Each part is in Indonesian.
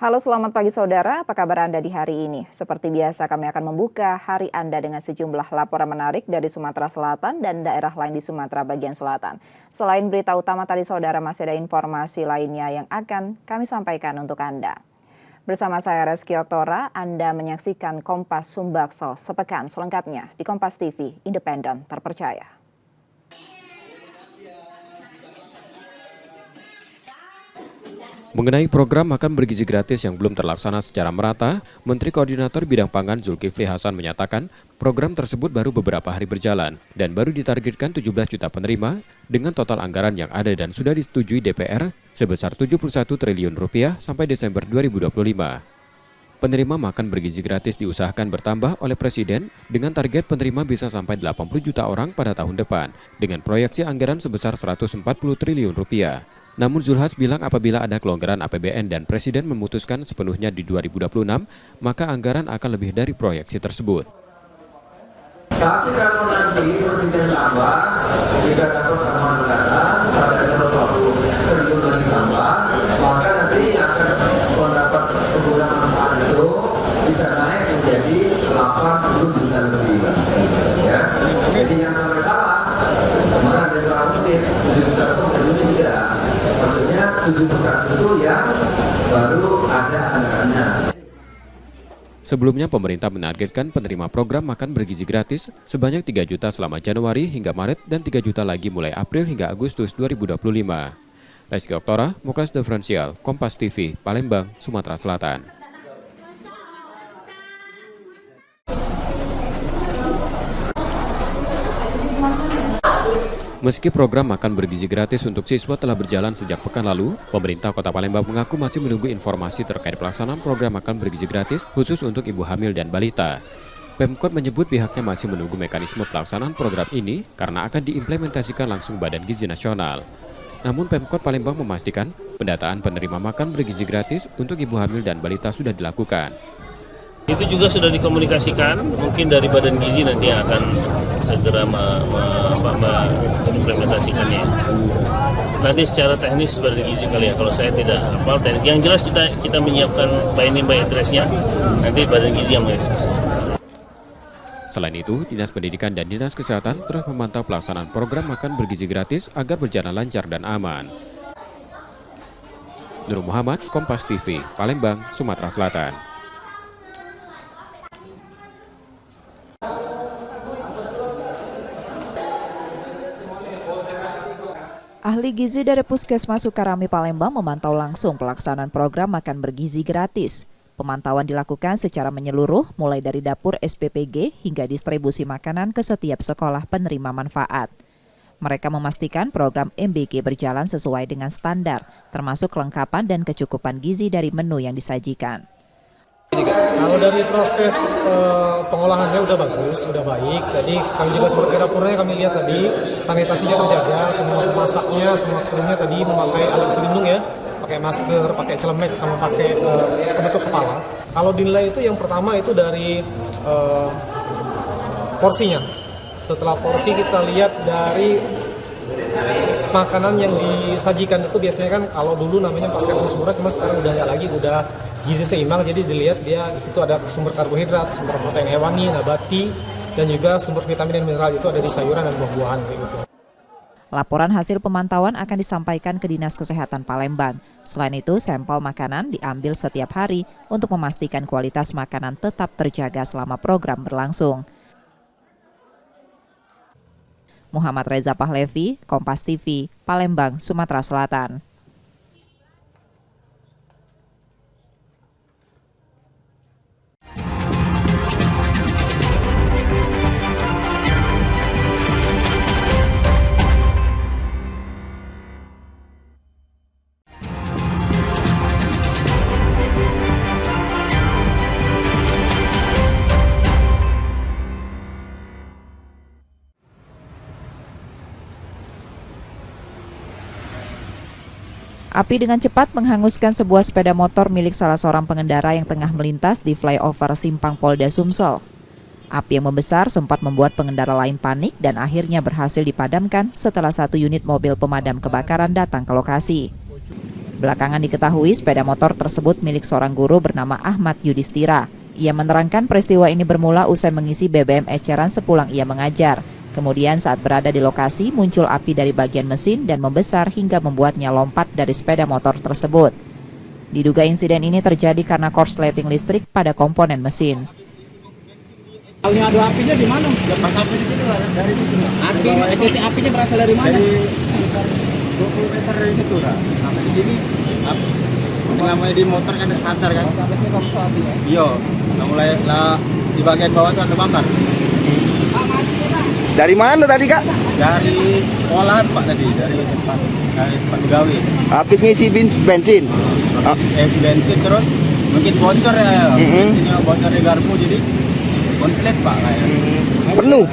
Halo, selamat pagi saudara. Apa kabar Anda di hari ini? Seperti biasa kami akan membuka hari Anda dengan sejumlah laporan menarik dari Sumatera Selatan dan daerah lain di Sumatera bagian selatan. Selain berita utama tadi saudara, masih ada informasi lainnya yang akan kami sampaikan untuk Anda. Bersama saya Reski Oktora, Anda menyaksikan Kompas Sumbaksel sepekan selengkapnya di Kompas TV, independen, terpercaya. Mengenai program makan bergizi gratis yang belum terlaksana secara merata, Menteri Koordinator Bidang Pangan Zulkifli Hasan menyatakan program tersebut baru beberapa hari berjalan dan baru ditargetkan 17 juta penerima dengan total anggaran yang ada dan sudah disetujui DPR sebesar 71 triliun rupiah sampai Desember 2025. Penerima makan bergizi gratis diusahakan bertambah oleh Presiden dengan target penerima bisa sampai 80 juta orang pada tahun depan dengan proyeksi anggaran sebesar 140 triliun rupiah. Namun Zulhas bilang apabila ada kelonggaran APBN dan Presiden memutuskan sepenuhnya di 2026, maka anggaran akan lebih dari proyeksi tersebut. Tapi kalau nanti Presiden tambah, jika dapat tambahan anggaran sampai 140 triliun lagi tambah, maka nanti akan mendapat penggunaan manfaat itu bisa naik menjadi 80 juta lebih. Ya, jadi yang sampai salah, kemarin ada salah kutip, 71 tidak. Maksudnya 71 itu yang baru ada anggarannya. Sebelumnya pemerintah menargetkan penerima program makan bergizi gratis sebanyak 3 juta selama Januari hingga Maret dan 3 juta lagi mulai April hingga Agustus 2025. Reski Oktora, Muklas Diferensial, Kompas TV, Palembang, Sumatera Selatan. Meski program makan bergizi gratis untuk siswa telah berjalan sejak pekan lalu, pemerintah Kota Palembang mengaku masih menunggu informasi terkait pelaksanaan program makan bergizi gratis khusus untuk ibu hamil dan balita. Pemkot menyebut pihaknya masih menunggu mekanisme pelaksanaan program ini karena akan diimplementasikan langsung Badan Gizi Nasional. Namun Pemkot Palembang memastikan pendataan penerima makan bergizi gratis untuk ibu hamil dan balita sudah dilakukan. Itu juga sudah dikomunikasikan, mungkin dari Badan Gizi nanti yang akan segera mengimplementasikannya. Nanti secara teknis Badan Gizi kali ya, kalau saya tidak hafal teknis. Yang jelas kita menyiapkan by name by address-nya, nanti Badan Gizi yang mengeksekusi. Selain itu, Dinas Pendidikan dan Dinas Kesehatan terus memantau pelaksanaan program makan bergizi gratis agar berjalan lancar dan aman. Nur Muhammad, Kompas TV, Palembang, Sumatera Selatan. Ahli gizi dari Puskesmas Sukarami Palembang memantau langsung pelaksanaan program makan bergizi gratis. Pemantauan dilakukan secara menyeluruh mulai dari dapur SPPG hingga distribusi makanan ke setiap sekolah penerima manfaat. Mereka memastikan program MBG berjalan sesuai dengan standar, termasuk kelengkapan dan kecukupan gizi dari menu yang disajikan. Kalau dari proses pengolahannya udah bagus, udah baik. Tadi kami juga sempat ke dapurnya, kami lihat tadi sanitasinya terjaga, semua pemasaknya, semua krunya tadi memakai alat pelindung ya, pakai masker, pakai celemek, sama pakai penutup kepala. Kalau dinilai itu yang pertama itu dari porsinya. Setelah porsi kita lihat dari makanan yang disajikan itu biasanya kan kalau dulu namanya 4 sektor sempurna, cuma sekarang udah nggak lagi, udah gizi seimbang. Jadi dilihat dia di situ ada sumber karbohidrat, sumber protein hewani, nabati, dan juga sumber vitamin dan mineral itu ada di sayuran dan buah-buahan kayak gitu. Laporan hasil pemantauan akan disampaikan ke Dinas Kesehatan Palembang. Selain itu, sampel makanan diambil setiap hari untuk memastikan kualitas makanan tetap terjaga selama program berlangsung. Muhammad Reza Pahlevi, Kompas TV, Palembang, Sumatera Selatan. Api dengan cepat menghanguskan sebuah sepeda motor milik salah seorang pengendara yang tengah melintas di flyover Simpang Polda Sumsel. Api yang membesar sempat membuat pengendara lain panik dan akhirnya berhasil dipadamkan setelah 1 unit mobil pemadam kebakaran datang ke lokasi. Belakangan diketahui sepeda motor tersebut milik seorang guru bernama Ahmad Yudhistira. Ia menerangkan peristiwa ini bermula usai mengisi BBM eceran sepulang ia mengajar. Kemudian saat berada di lokasi muncul api dari bagian mesin dan membesar hingga membuatnya lompat dari sepeda motor tersebut. Diduga insiden ini terjadi karena korsleting listrik pada komponen mesin. Ini ada apinya di mana? Pas api di sini dari situ. Apinya berasal dari mana? Dari 20 meter dari situ lah. Sampai di sini api. Namanya di motor kan ada starter kan? Iya. Nah, mulai lah di bagian bawah itu ada bakar. Dari mana tadi, Kak? Dari sekolahan Pak tadi, dari tempat pegawai. Habis ngisi bensin. Isi bensin terus mungkin bocor ya. Bensinnya bocor di garpu jadi konslet Pak kayaknya.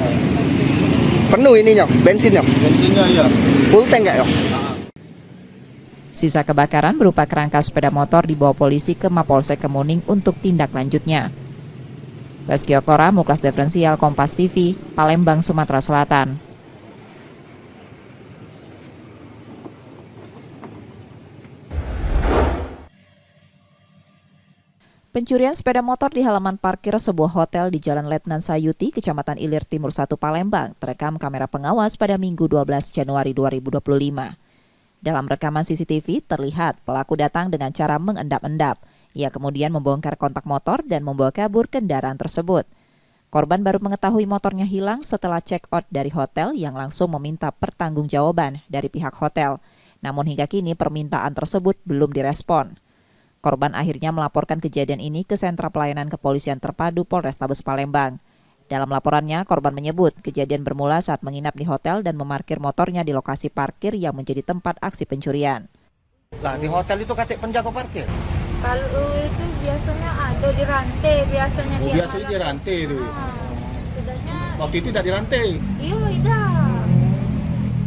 Penuh ininya, bensinnya. Bensinnya ya. Full tank nggak ya? Sisa kebakaran berupa kerangka sepeda motor dibawa polisi ke Mapolsek Kemuning untuk tindak lanjutnya. Reski Oktora, Muklas Diferensial, Kompas TV, Palembang, Sumatera Selatan. Pencurian sepeda motor di halaman parkir sebuah hotel di Jalan Letnan Sayuti, Kecamatan Ilir Timur 1, Palembang, terekam kamera pengawas pada Minggu 12 Januari 2025. Dalam rekaman CCTV, terlihat pelaku datang dengan cara mengendap-endap. Ia kemudian membongkar kontak motor dan membawa kabur kendaraan tersebut. Korban baru mengetahui motornya hilang setelah check out dari hotel yang langsung meminta pertanggungjawaban dari pihak hotel. Namun hingga kini permintaan tersebut belum direspon. Korban akhirnya melaporkan kejadian ini ke Sentra Pelayanan Kepolisian Terpadu Polrestabes Palembang. Dalam laporannya, korban menyebut kejadian bermula saat menginap di hotel dan memarkir motornya di lokasi parkir yang menjadi tempat aksi pencurian. Lah di hotel itu katik penjaga parkir. Kalau itu biasanya ada di rantai, biasanya dia. Biasanya di rantai itu. Tidaknya. Waktu itu tidak di rantai. Iya, tidak.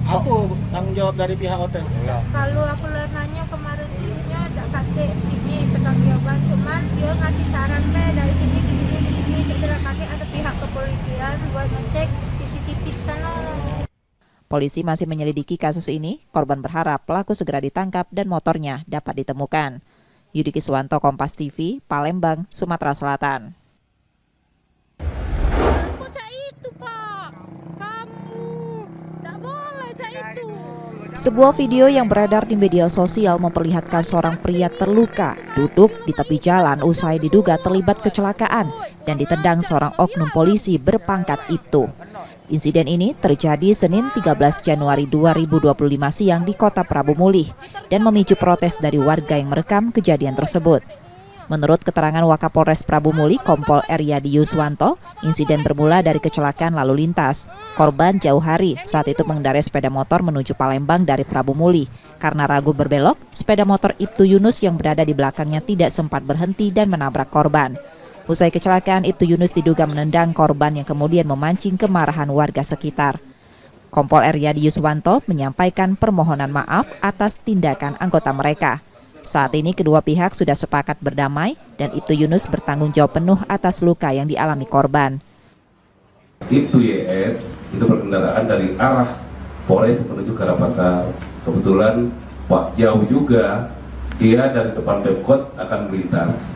Apa tanggung jawab dari pihak hotel? Kalau aku nanya kemarin dia tak kasih ini pertanggungjawaban, cuman dia ngasih saran dari sini ke sini ke sini. Setelah kakek ada pihak kepolisian buat ngecek CCTV di sana. Polisi masih menyelidiki kasus ini. Korban berharap pelaku segera ditangkap dan motornya dapat ditemukan. Yudi Kiswanto, Kompas TV, Palembang, Sumatera Selatan. Sebuah video yang beredar di media sosial memperlihatkan seorang pria terluka duduk di tepi jalan usai diduga terlibat kecelakaan dan ditendang seorang oknum polisi berpangkat Ibtu. Insiden ini terjadi Senin 13 Januari 2025 siang di Kota Prabu Mulih dan memicu protes dari warga yang merekam kejadian tersebut. Menurut keterangan Wakapolres Prabu Mulih, Kompol Eryadi Yuswanto, insiden bermula dari kecelakaan lalu lintas. Korban jauh hari saat itu mengendarai sepeda motor menuju Palembang dari Prabu Mulih. Karena ragu berbelok, sepeda motor Ibtu Yunus yang berada di belakangnya tidak sempat berhenti dan menabrak korban. Usai kecelakaan, Ibtu Yunus diduga menendang korban yang kemudian memancing kemarahan warga sekitar. Kompol Eryadi Yuswanto menyampaikan permohonan maaf atas tindakan anggota mereka. Saat ini kedua pihak sudah sepakat berdamai dan Ibtu Yunus bertanggung jawab penuh atas luka yang dialami korban. Ibtu YS itu berkendaraan dari arah Polres menuju ke arah pasar. Kebetulan Pak jauh juga, dia dari depan Pemkot akan melintas.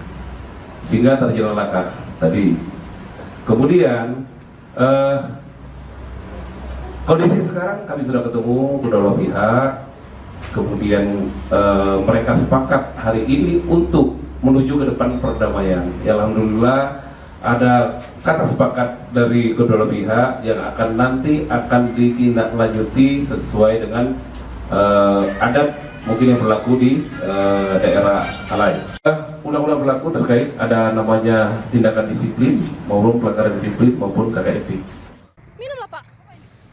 Sehingga terjadi laka tadi. Kemudian kondisi sekarang kami sudah ketemu kedua pihak. Kemudian mereka sepakat hari ini untuk menuju ke depan perdamaian. Ya, alhamdulillah ada kata sepakat dari kedua pihak yang nanti akan ditindaklanjuti sesuai dengan adat mungkin yang berlaku di daerah lain. Undang-undang berlaku terkait ada namanya tindakan disiplin maupun pelanggaran disiplin maupun KKFD.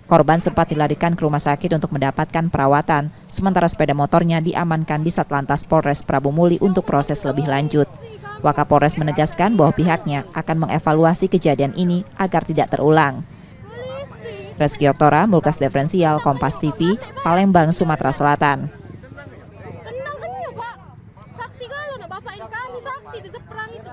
Korban sempat dilarikan ke rumah sakit untuk mendapatkan perawatan, sementara sepeda motornya diamankan di Satlantas Polres Prabu Mulih untuk proses lebih lanjut. Wakapolres menegaskan bahwa pihaknya akan mengevaluasi kejadian ini agar tidak terulang. Reski Oktora, Muklas Diferensial, Kompas TV, Palembang, Sumatera Selatan. Saksi kalau Bapak ini kami saksi di seberang itu.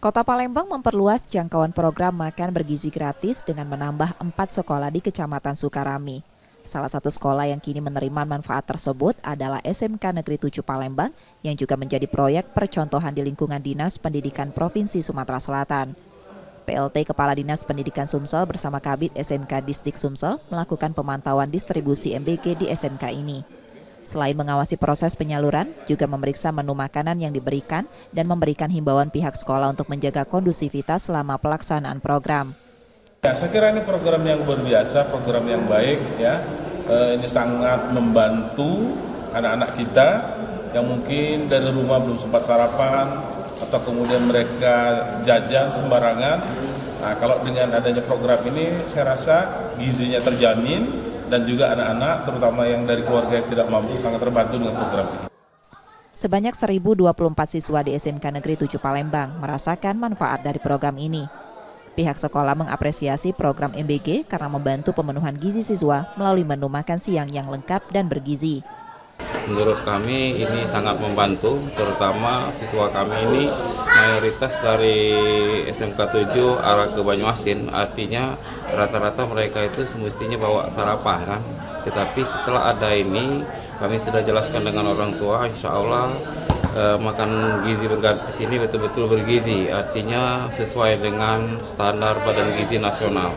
Kota Palembang memperluas jangkauan program makan bergizi gratis dengan menambah 4 sekolah di Kecamatan Sukarami. Salah satu sekolah yang kini menerima manfaat tersebut adalah SMK Negeri 7 Palembang yang juga menjadi proyek percontohan di lingkungan Dinas Pendidikan Provinsi Sumatera Selatan. PLT Kepala Dinas Pendidikan Sumsel bersama Kabid SMK Distrik Sumsel melakukan pemantauan distribusi MBG di SMK ini. Selain mengawasi proses penyaluran, juga memeriksa menu makanan yang diberikan dan memberikan himbauan pihak sekolah untuk menjaga kondusivitas selama pelaksanaan program. Ya, saya kira ini program yang luar biasa, program yang baik ya. Ini sangat membantu anak-anak kita yang mungkin dari rumah belum sempat sarapan atau kemudian mereka jajan sembarangan. Nah, kalau dengan adanya program ini saya rasa gizinya terjamin dan juga anak-anak terutama yang dari keluarga yang tidak mampu sangat terbantu dengan program ini. Sebanyak 1.024 siswa di SMK Negeri 7 Palembang merasakan manfaat dari program ini. Pihak sekolah mengapresiasi program MBG karena membantu pemenuhan gizi siswa melalui menu makan siang yang lengkap dan bergizi. Menurut kami ini sangat membantu, terutama siswa kami ini mayoritas dari SMK 7 arah ke Banyuasin, artinya rata-rata mereka itu semestinya bawa sarapan kan. Tetapi setelah ada ini, kami sudah jelaskan dengan orang tua, insya Allah makan gizi gratis ini betul-betul bergizi, artinya sesuai dengan standar Badan Gizi Nasional.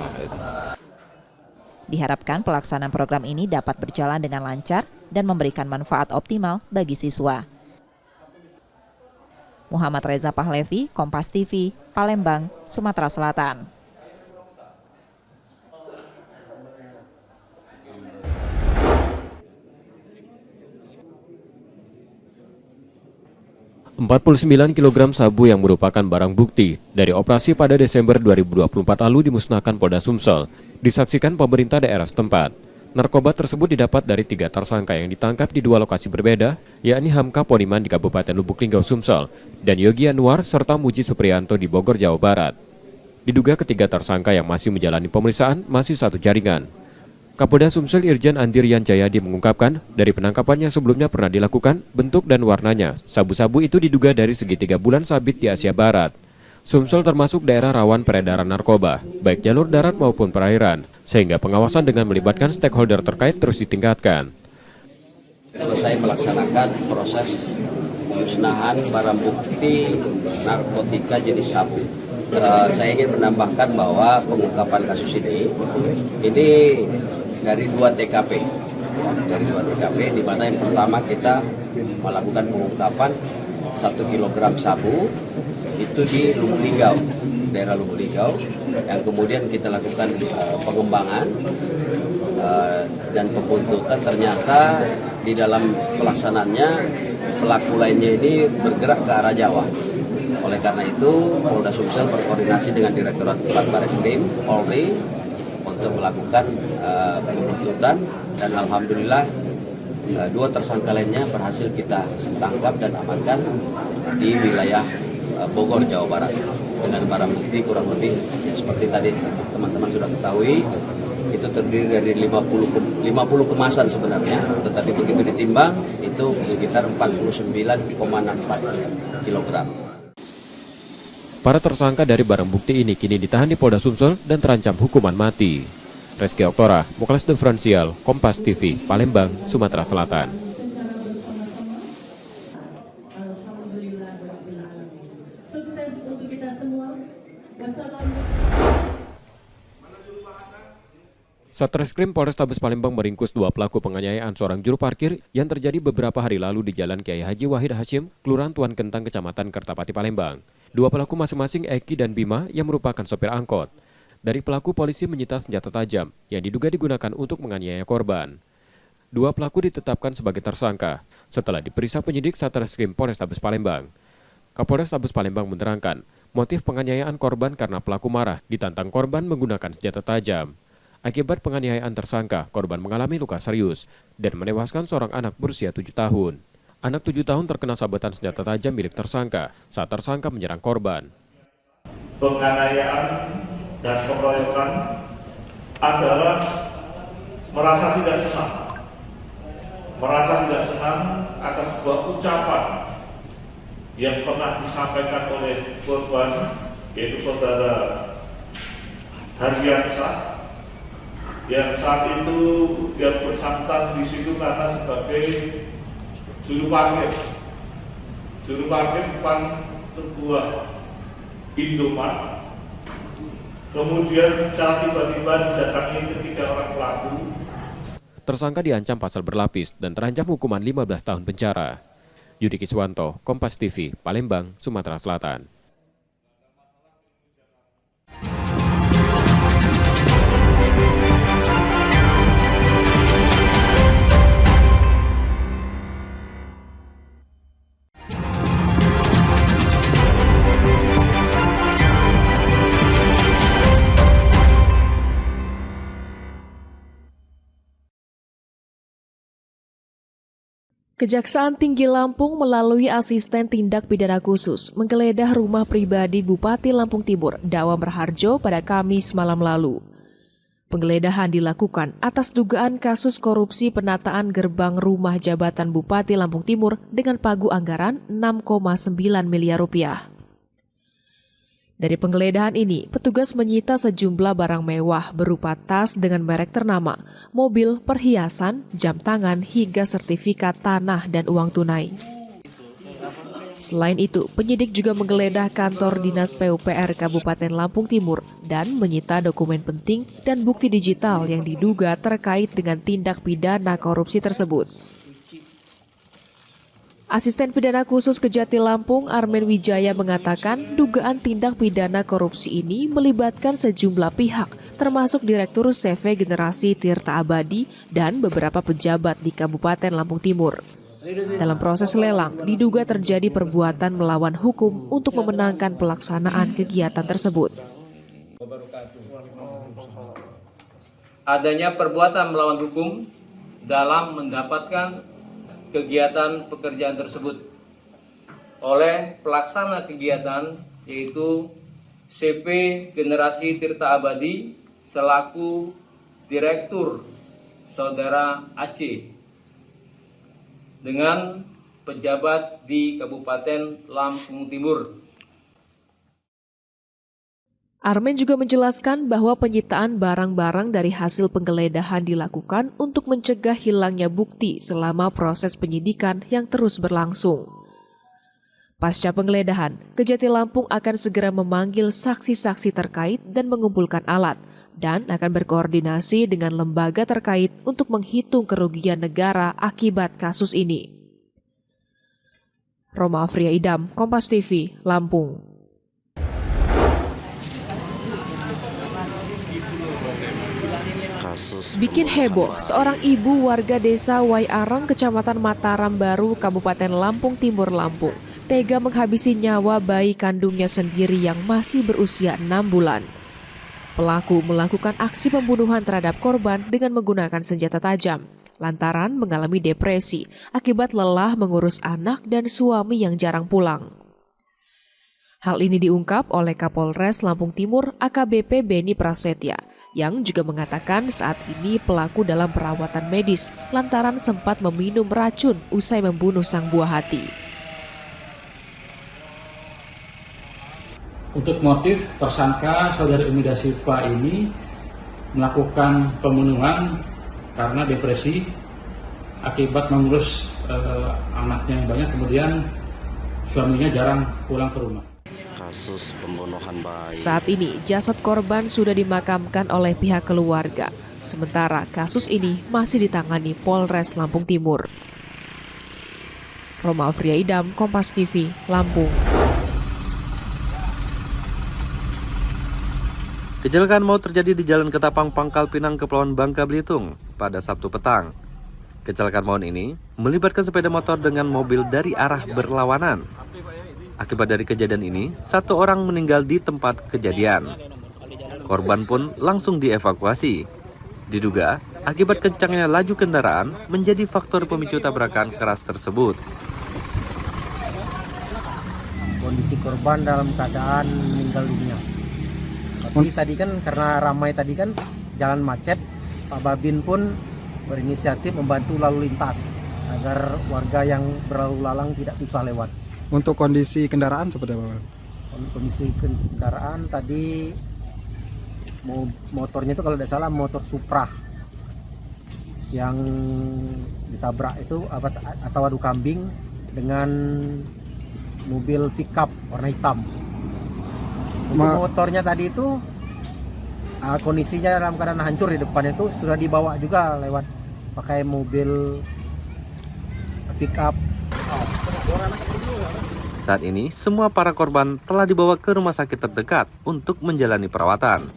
Diharapkan pelaksanaan program ini dapat berjalan dengan lancar dan memberikan manfaat optimal bagi siswa. Muhammad Reza Pahlevi, Kompas TV, Palembang, Sumatera Selatan. ...49 kg sabu yang merupakan barang bukti dari operasi pada Desember 2024 lalu dimusnahkan Polda Sumsel, disaksikan pemerintah daerah setempat. Narkoba tersebut didapat dari 3 tersangka yang ditangkap di 2 lokasi berbeda, yakni Hamka Poniman di Kabupaten Lubuk Linggau Sumsel dan Yogi Anwar serta Muji Supriyanto di Bogor, Jawa Barat. Diduga ketiga tersangka yang masih menjalani pemeriksaan masih satu jaringan. Kapolda Sumsel Irjen Andirian Jayadi mengungkapkan dari penangkapannya sebelumnya pernah dilakukan bentuk dan warnanya. Sabu-sabu itu diduga dari segitiga bulan sabit di Asia Barat. Sumsel termasuk daerah rawan peredaran narkoba, baik jalur darat maupun perairan, sehingga pengawasan dengan melibatkan stakeholder terkait terus ditingkatkan. Selesai melaksanakan proses pemusnahan barang bukti narkotika jenis sabu. Saya ingin menambahkan bahwa pengungkapan kasus ini dari 2 TKP, dari 2 TKP, di mana yang pertama kita melakukan pengungkapan 1 kg sabu itu di Lubuk Linggau, daerah Lubuk Linggau, yang kemudian kita lakukan pengembangan dan pembuntutan. Ternyata di dalam pelaksanaannya pelaku lainnya ini bergerak ke arah Jawa. Oleh karena itu, Polda Sumsel berkoordinasi dengan Direktorat 4 Bareskrim Polri untuk melakukan penuntutan, dan alhamdulillah 2 tersangka lainnya berhasil kita tangkap dan amankan di wilayah Bogor, Jawa Barat dengan barang bukti kurang lebih ya, seperti tadi teman-teman sudah ketahui, itu terdiri dari 50 kemasan sebenarnya, tetapi begitu ditimbang itu sekitar 49,64 kg. Para tersangka dari barang bukti ini kini ditahan di Polda Sumsel dan terancam hukuman mati. Reski Oktora, Muklas Diferensial, Kompas TV, Palembang, Sumatera Selatan. Sukses untuk kita semua. Satreskrim Polrestabes Palembang meringkus 2 pelaku penganiayaan seorang juru parkir yang terjadi beberapa hari lalu di Jalan Kiai Haji Wahid Hashim, Kelurahan Tuan Kentang, Kecamatan Kertapati, Palembang. 2 pelaku masing-masing Eki dan Bima yang merupakan sopir angkot. Dari pelaku, polisi menyita senjata tajam yang diduga digunakan untuk menganiaya korban. 2 pelaku ditetapkan sebagai tersangka setelah diperiksa penyidik Satreskrim Polrestabes Palembang. Kapolres Tabes Palembang menerangkan motif penganiayaan korban karena pelaku marah ditantang korban menggunakan senjata tajam. Akibat penganiayaan tersangka, korban mengalami luka serius dan menewaskan seorang anak berusia 7 tahun. Anak 7 tahun terkena sabetan senjata tajam milik tersangka saat tersangka menyerang korban. Penganiayaan dan pengeroyokan adalah merasa tidak senang atas sebuah ucapan yang pernah disampaikan oleh korban, yaitu saudara Hardiansyah, yang saat itu dia bersangkutan di situ karena sebagai juru parkir depan sebuah Indomaret. Kemudian secara tiba-tiba didatangi ketiga orang pelaku. Tersangka diancam pasal berlapis dan terancam hukuman 15 tahun penjara. Yudi Kiswanto, Kompas TV, Palembang, Sumatera Selatan. Kejaksaan Tinggi Lampung melalui asisten tindak pidana khusus menggeledah rumah pribadi Bupati Lampung Timur, Dawam Raharjo pada Kamis malam lalu. Penggeledahan dilakukan atas dugaan kasus korupsi penataan gerbang rumah jabatan Bupati Lampung Timur dengan pagu anggaran 6,9 miliar rupiah. Dari penggeledahan ini, petugas menyita sejumlah barang mewah berupa tas dengan merek ternama, mobil, perhiasan, jam tangan, hingga sertifikat tanah dan uang tunai. Selain itu, penyidik juga menggeledah kantor Dinas PUPR Kabupaten Lampung Timur dan menyita dokumen penting dan bukti digital yang diduga terkait dengan tindak pidana korupsi tersebut. Asisten Pidana Khusus Kejati Lampung, Armen Wijaya, mengatakan dugaan tindak pidana korupsi ini melibatkan sejumlah pihak, termasuk Direktur CV Generasi Tirta Abadi dan beberapa pejabat di Kabupaten Lampung Timur. Dalam proses lelang, diduga terjadi perbuatan melawan hukum untuk memenangkan pelaksanaan kegiatan tersebut. Adanya perbuatan melawan hukum dalam mendapatkan kegiatan pekerjaan tersebut oleh pelaksana kegiatan, yaitu CP Generasi Tirta Abadi selaku Direktur Saudara Aceh dengan pejabat di Kabupaten Lampung Timur. Armen juga menjelaskan bahwa penyitaan barang-barang dari hasil penggeledahan dilakukan untuk mencegah hilangnya bukti selama proses penyidikan yang terus berlangsung. Pasca penggeledahan, Kejati Lampung akan segera memanggil saksi-saksi terkait dan mengumpulkan alat, dan akan berkoordinasi dengan lembaga terkait untuk menghitung kerugian negara akibat kasus ini. Roma Afria Idam, Kompas TV, Lampung. Bikin heboh, seorang ibu warga desa Waiarang, Kecamatan Mataram Baru, Kabupaten Lampung Timur, Lampung, tega menghabisi nyawa bayi kandungnya sendiri yang masih berusia 6 bulan. Pelaku melakukan aksi pembunuhan terhadap korban dengan menggunakan senjata tajam, lantaran mengalami depresi akibat lelah mengurus anak dan suami yang jarang pulang. Hal ini diungkap oleh Kapolres Lampung Timur AKBP Beni Prasetya, yang juga mengatakan saat ini pelaku dalam perawatan medis lantaran sempat meminum racun usai membunuh sang buah hati. Untuk motif, tersangka saudari Umida Siva ini melakukan pembunuhan karena depresi akibat mengurus anaknya yang banyak, kemudian suaminya jarang pulang ke rumah. Kasus pembunuhan bayi. Saat ini jasad korban sudah dimakamkan oleh pihak keluarga. Sementara kasus ini masih ditangani Polres Lampung Timur. Roma Afria Idam, Kompas TV, Lampung. Kecelakaan maut terjadi di Jalan Ketapang, Pangkal Pinang, Kepulauan Bangka Belitung pada Sabtu petang. Kecelakaan maut ini melibatkan sepeda motor dengan mobil dari arah berlawanan. Akibat dari kejadian ini, 1 orang meninggal di tempat kejadian. Korban pun langsung dievakuasi. Diduga, akibat kencangnya laju kendaraan menjadi faktor pemicu tabrakan keras tersebut. Kondisi korban dalam keadaan meninggal dunia. Tapi tadi kan karena ramai tadi kan jalan macet, Pak Babin pun berinisiatif membantu lalu lintas agar warga yang berlalu lalang tidak susah lewat. Untuk kondisi kendaraan seperti apa? Kondisi kendaraan tadi motornya itu kalau tidak salah motor Supra yang ditabrak itu atau adu kambing dengan mobil pickup warna hitam. Untuk motornya tadi itu kondisinya dalam keadaan hancur, di depan itu sudah dibawa juga lewat pakai mobil pickup. Saat ini, semua para korban telah dibawa ke rumah sakit terdekat untuk menjalani perawatan.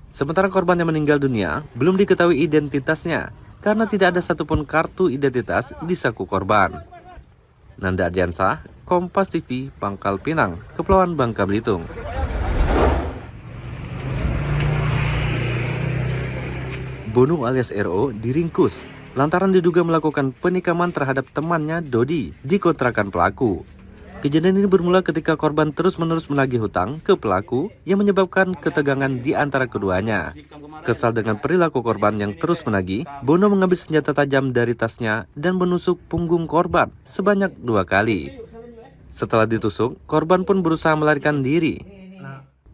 Sementara korban yang meninggal dunia belum diketahui identitasnya karena tidak ada satupun kartu identitas di saku korban. Nanda Ardiansah, Kompas TV, Pangkal Pinang, Kepulauan Bangka Belitung. Bono alias RO diringkus lantaran diduga melakukan penikaman terhadap temannya Dodi di kontrakan pelaku. Kejadian ini bermula ketika korban terus-menerus menagih hutang ke pelaku yang menyebabkan ketegangan di antara keduanya. Kesal dengan perilaku korban yang terus menagih, Bono mengambil senjata tajam dari tasnya dan menusuk punggung korban sebanyak 2 kali. Setelah ditusuk, korban pun berusaha melarikan diri.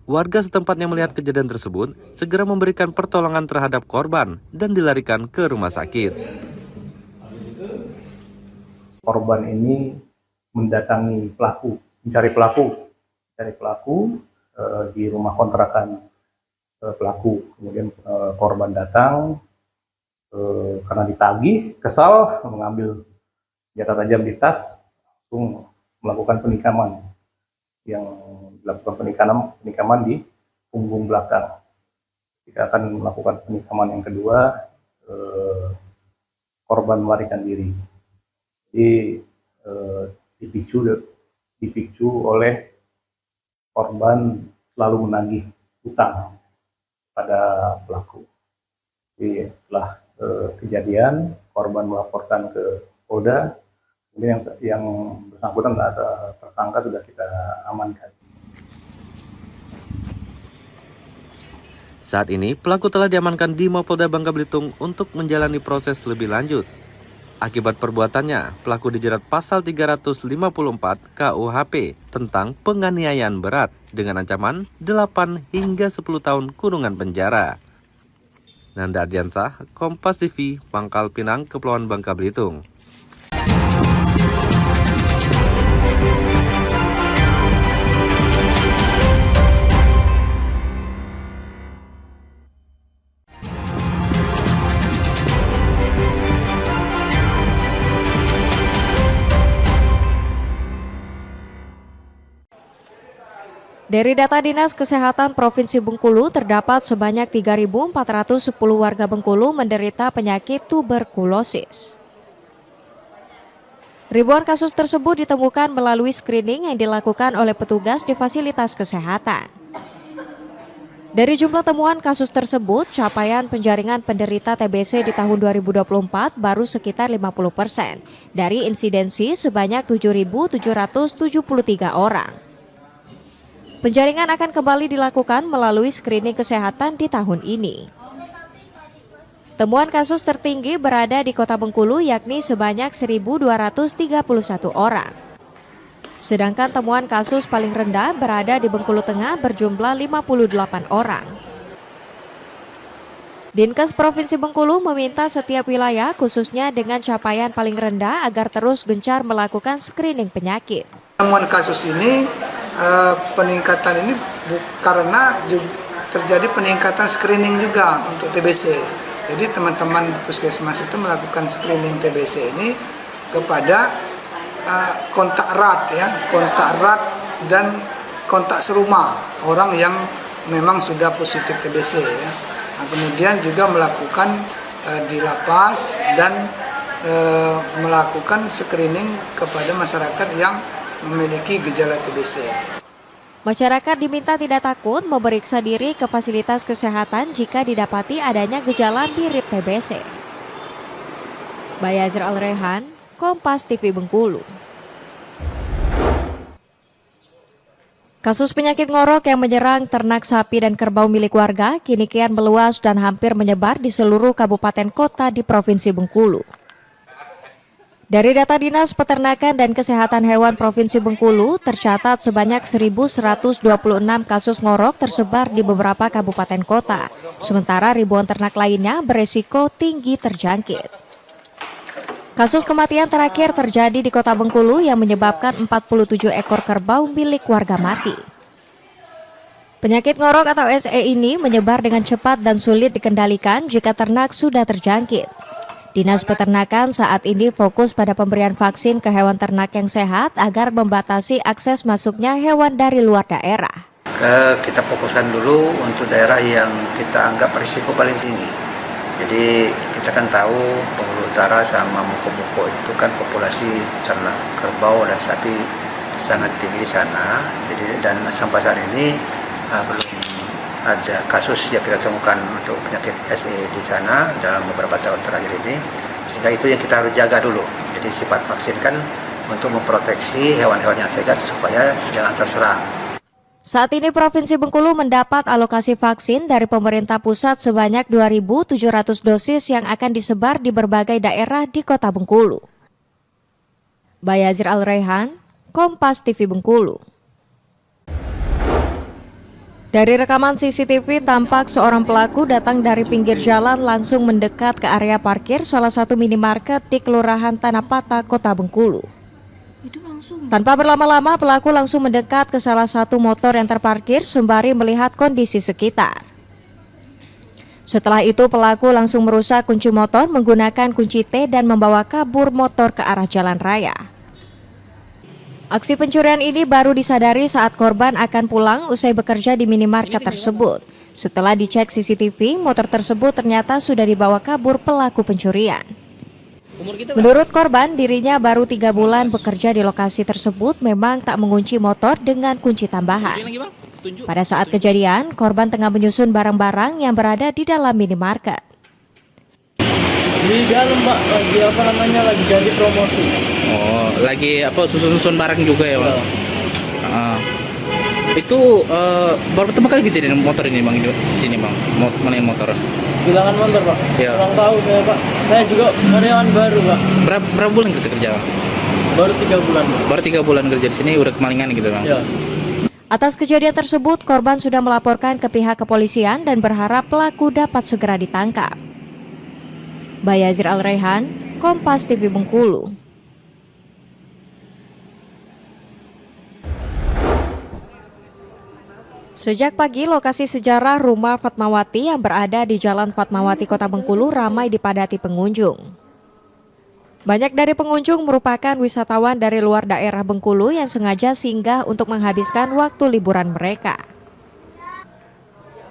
Warga setempat yang melihat kejadian tersebut segera memberikan pertolongan terhadap korban dan dilarikan ke rumah sakit. Korban ini mendatangi pelaku, mencari pelaku di rumah kontrakan pelaku. Kemudian korban datang karena ditagih, kesal, mengambil senjata tajam di tas, langsung melakukan penikaman. Yang dilakukan penikaman di punggung belakang. Jika akan melakukan penikaman yang kedua, korban melarikan diri. Jadi dipicu oleh korban selalu menagih hutang pada pelaku. Jadi setelah kejadian, korban melaporkan ke Polda. Kemudian yang bersangkutan ada tersangka sudah kita amankan. Saat ini, pelaku telah diamankan di Mapolda Bangka Belitung untuk menjalani proses lebih lanjut. Akibat perbuatannya, pelaku dijerat pasal 354 KUHP tentang penganiayaan berat dengan ancaman 8 hingga 10 tahun kurungan penjara. Nanda Ardiansah, Kompas TV, Pangkal Pinang, Kepulauan Bangka Belitung. Dari data Dinas Kesehatan Provinsi Bengkulu, terdapat sebanyak 3.410 warga Bengkulu menderita penyakit tuberkulosis. Ribuan kasus tersebut ditemukan melalui screening yang dilakukan oleh petugas di fasilitas kesehatan. Dari jumlah temuan kasus tersebut, capaian penjaringan penderita TBC di tahun 2024 baru sekitar 50% dari insidensi sebanyak 7.773 orang. Penjaringan akan kembali dilakukan melalui screening kesehatan di tahun ini. Temuan kasus tertinggi berada di Kota Bengkulu yakni sebanyak 1.231 orang. Sedangkan temuan kasus paling rendah berada di Bengkulu Tengah berjumlah 58 orang. Dinkes Provinsi Bengkulu meminta setiap wilayah khususnya dengan capaian paling rendah agar terus gencar melakukan screening penyakit. Temuan kasus ini peningkatan ini karena terjadi peningkatan screening juga untuk TBC. Jadi teman-teman puskesmas itu melakukan screening TBC ini kepada kontak erat dan kontak serumah orang yang memang sudah positif TBC ya. Nah, kemudian juga melakukan di lapas dan melakukan screening kepada masyarakat yang memiliki gejala TBC. Masyarakat diminta tidak takut memeriksa diri ke fasilitas kesehatan jika didapati adanya gejala mirip TBC. Bayazir Al-Rehan, Kompas TV Bengkulu. Kasus penyakit ngorok yang menyerang ternak sapi dan kerbau milik warga kini kian meluas dan hampir menyebar di seluruh kabupaten kota di Provinsi Bengkulu. Dari data Dinas Peternakan dan Kesehatan Hewan Provinsi Bengkulu, tercatat sebanyak 1.126 kasus ngorok tersebar di beberapa kabupaten kota. Sementara ribuan ternak lainnya beresiko tinggi terjangkit. Kasus kematian terakhir terjadi di Kota Bengkulu yang menyebabkan 47 ekor kerbau milik warga mati. Penyakit ngorok atau SE ini menyebar dengan cepat dan sulit dikendalikan jika ternak sudah terjangkit. Dinas Peternakan saat ini fokus pada pemberian vaksin ke hewan ternak yang sehat agar membatasi akses masuknya hewan dari luar daerah. Kita fokuskan dulu untuk daerah yang kita anggap risiko paling tinggi. Jadi kita kan tahu Bengkulu Utara sama Muko-Muko itu kan populasi ternak kerbau dan sapi sangat tinggi di sana. Jadi dan sampai saat ini belum ada kasus yang kita temukan untuk penyakit SE di sana dalam beberapa tahun terakhir ini, sehingga itu yang kita harus jaga dulu. Jadi sifat vaksin kan untuk memproteksi hewan-hewan yang sehat supaya jangan terserang. Saat ini Provinsi Bengkulu mendapat alokasi vaksin dari pemerintah pusat sebanyak 2.700 dosis yang akan disebar di berbagai daerah di Kota Bengkulu. Bayazir Al-Rehan, Kompas TV Bengkulu. Dari rekaman CCTV tampak seorang pelaku datang dari pinggir jalan langsung mendekat ke area parkir salah satu minimarket di Kelurahan Tanah Patah, Kota Bengkulu. Tanpa berlama-lama pelaku langsung mendekat ke salah satu motor yang terparkir sembari melihat kondisi sekitar. Setelah itu pelaku langsung merusak kunci motor menggunakan kunci T dan membawa kabur motor ke arah jalan raya. Aksi pencurian ini baru disadari saat korban akan pulang usai bekerja di minimarket tersebut. Setelah dicek CCTV, motor tersebut ternyata sudah dibawa kabur pelaku pencurian. Menurut korban, dirinya baru 3 bulan bekerja di lokasi tersebut memang tak mengunci motor dengan kunci tambahan. Pada saat kejadian, korban tengah menyusun barang-barang yang berada di dalam minimarket. Di dalam Pak, lagi jadi promosi. Oh, lagi susun-susun barang juga ya Pak? Itu baru pertama kali kejadian motor ini Bang, di sini Bang, mainin motor. Bilangan motor Pak? Ya. Kurang tahu saya Pak, saya juga karyawan baru Pak. Berapa bulan kita kerja Bang? Baru 3 bulan. Baru 3 bulan kerja di sini udah kemalingan gitu Bang? Ya. Atas kejadian tersebut, korban sudah melaporkan ke pihak kepolisian dan berharap pelaku dapat segera ditangkap. Bayazir Al-Rehan, Kompas TV Bengkulu. Sejak pagi, lokasi sejarah Rumah Fatmawati yang berada di Jalan Fatmawati, Kota Bengkulu ramai dipadati pengunjung. Banyak dari pengunjung merupakan wisatawan dari luar daerah Bengkulu yang sengaja singgah untuk menghabiskan waktu liburan mereka.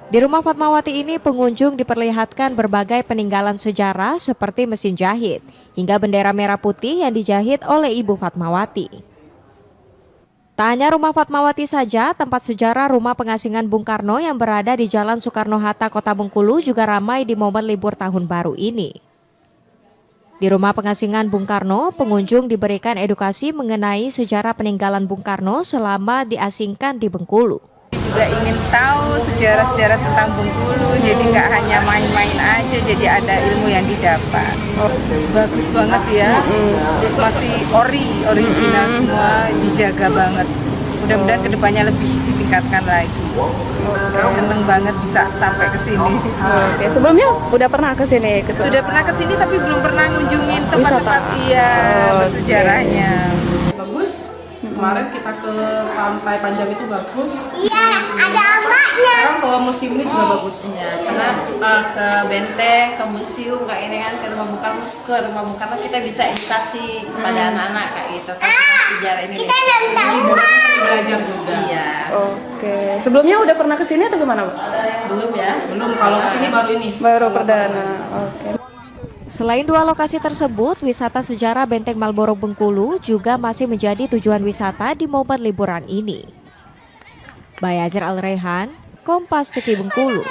Di Rumah Fatmawati ini pengunjung diperlihatkan berbagai peninggalan sejarah seperti mesin jahit hingga bendera merah putih yang dijahit oleh Ibu Fatmawati. Tak hanya Rumah Fatmawati saja, tempat sejarah Rumah Pengasingan Bung Karno yang berada di Jalan Soekarno-Hatta, Kota Bengkulu juga ramai di momen libur tahun baru ini. Di Rumah Pengasingan Bung Karno, pengunjung diberikan edukasi mengenai sejarah peninggalan Bung Karno selama diasingkan di Bengkulu. Juga ingin tahu sejarah-sejarah tentang Bengkulu, jadi nggak hanya main-main aja, jadi ada ilmu yang didapat. Bagus banget ya, masih original semua, dijaga banget. Mudah-mudahan kedepannya lebih ditingkatkan lagi. Seneng banget bisa sampai ke sini. Oke, sebelumnya udah pernah ke sini? Sudah pernah ke sini tapi belum pernah ngunjungin tempat-tempat bersejarahnya. Bagus. Kemarin kita ke Pantai Panjang itu bagus. Iya, ada ombaknya. Sekarang ke museum ini juga bagus. Iya, karena ke benteng, ke museum kayak ini kan, ke rumah Bung Karno kita bisa edukasi kepada anak-anak kayak gitu. Kan sejarah ini. Liburannya sambil belajar juga. Iya. Oke. Sebelumnya udah pernah ke sini atau gimana, Bu? Belum ya. Belum. Kalau ke sini baru ini. Baru perdana. Oke. Selain 2 lokasi tersebut, wisata sejarah Benteng Malboro Bengkulu juga masih menjadi tujuan wisata di momen liburan ini. Bayazir Al-Rehan, Kompas TV Bengkulu.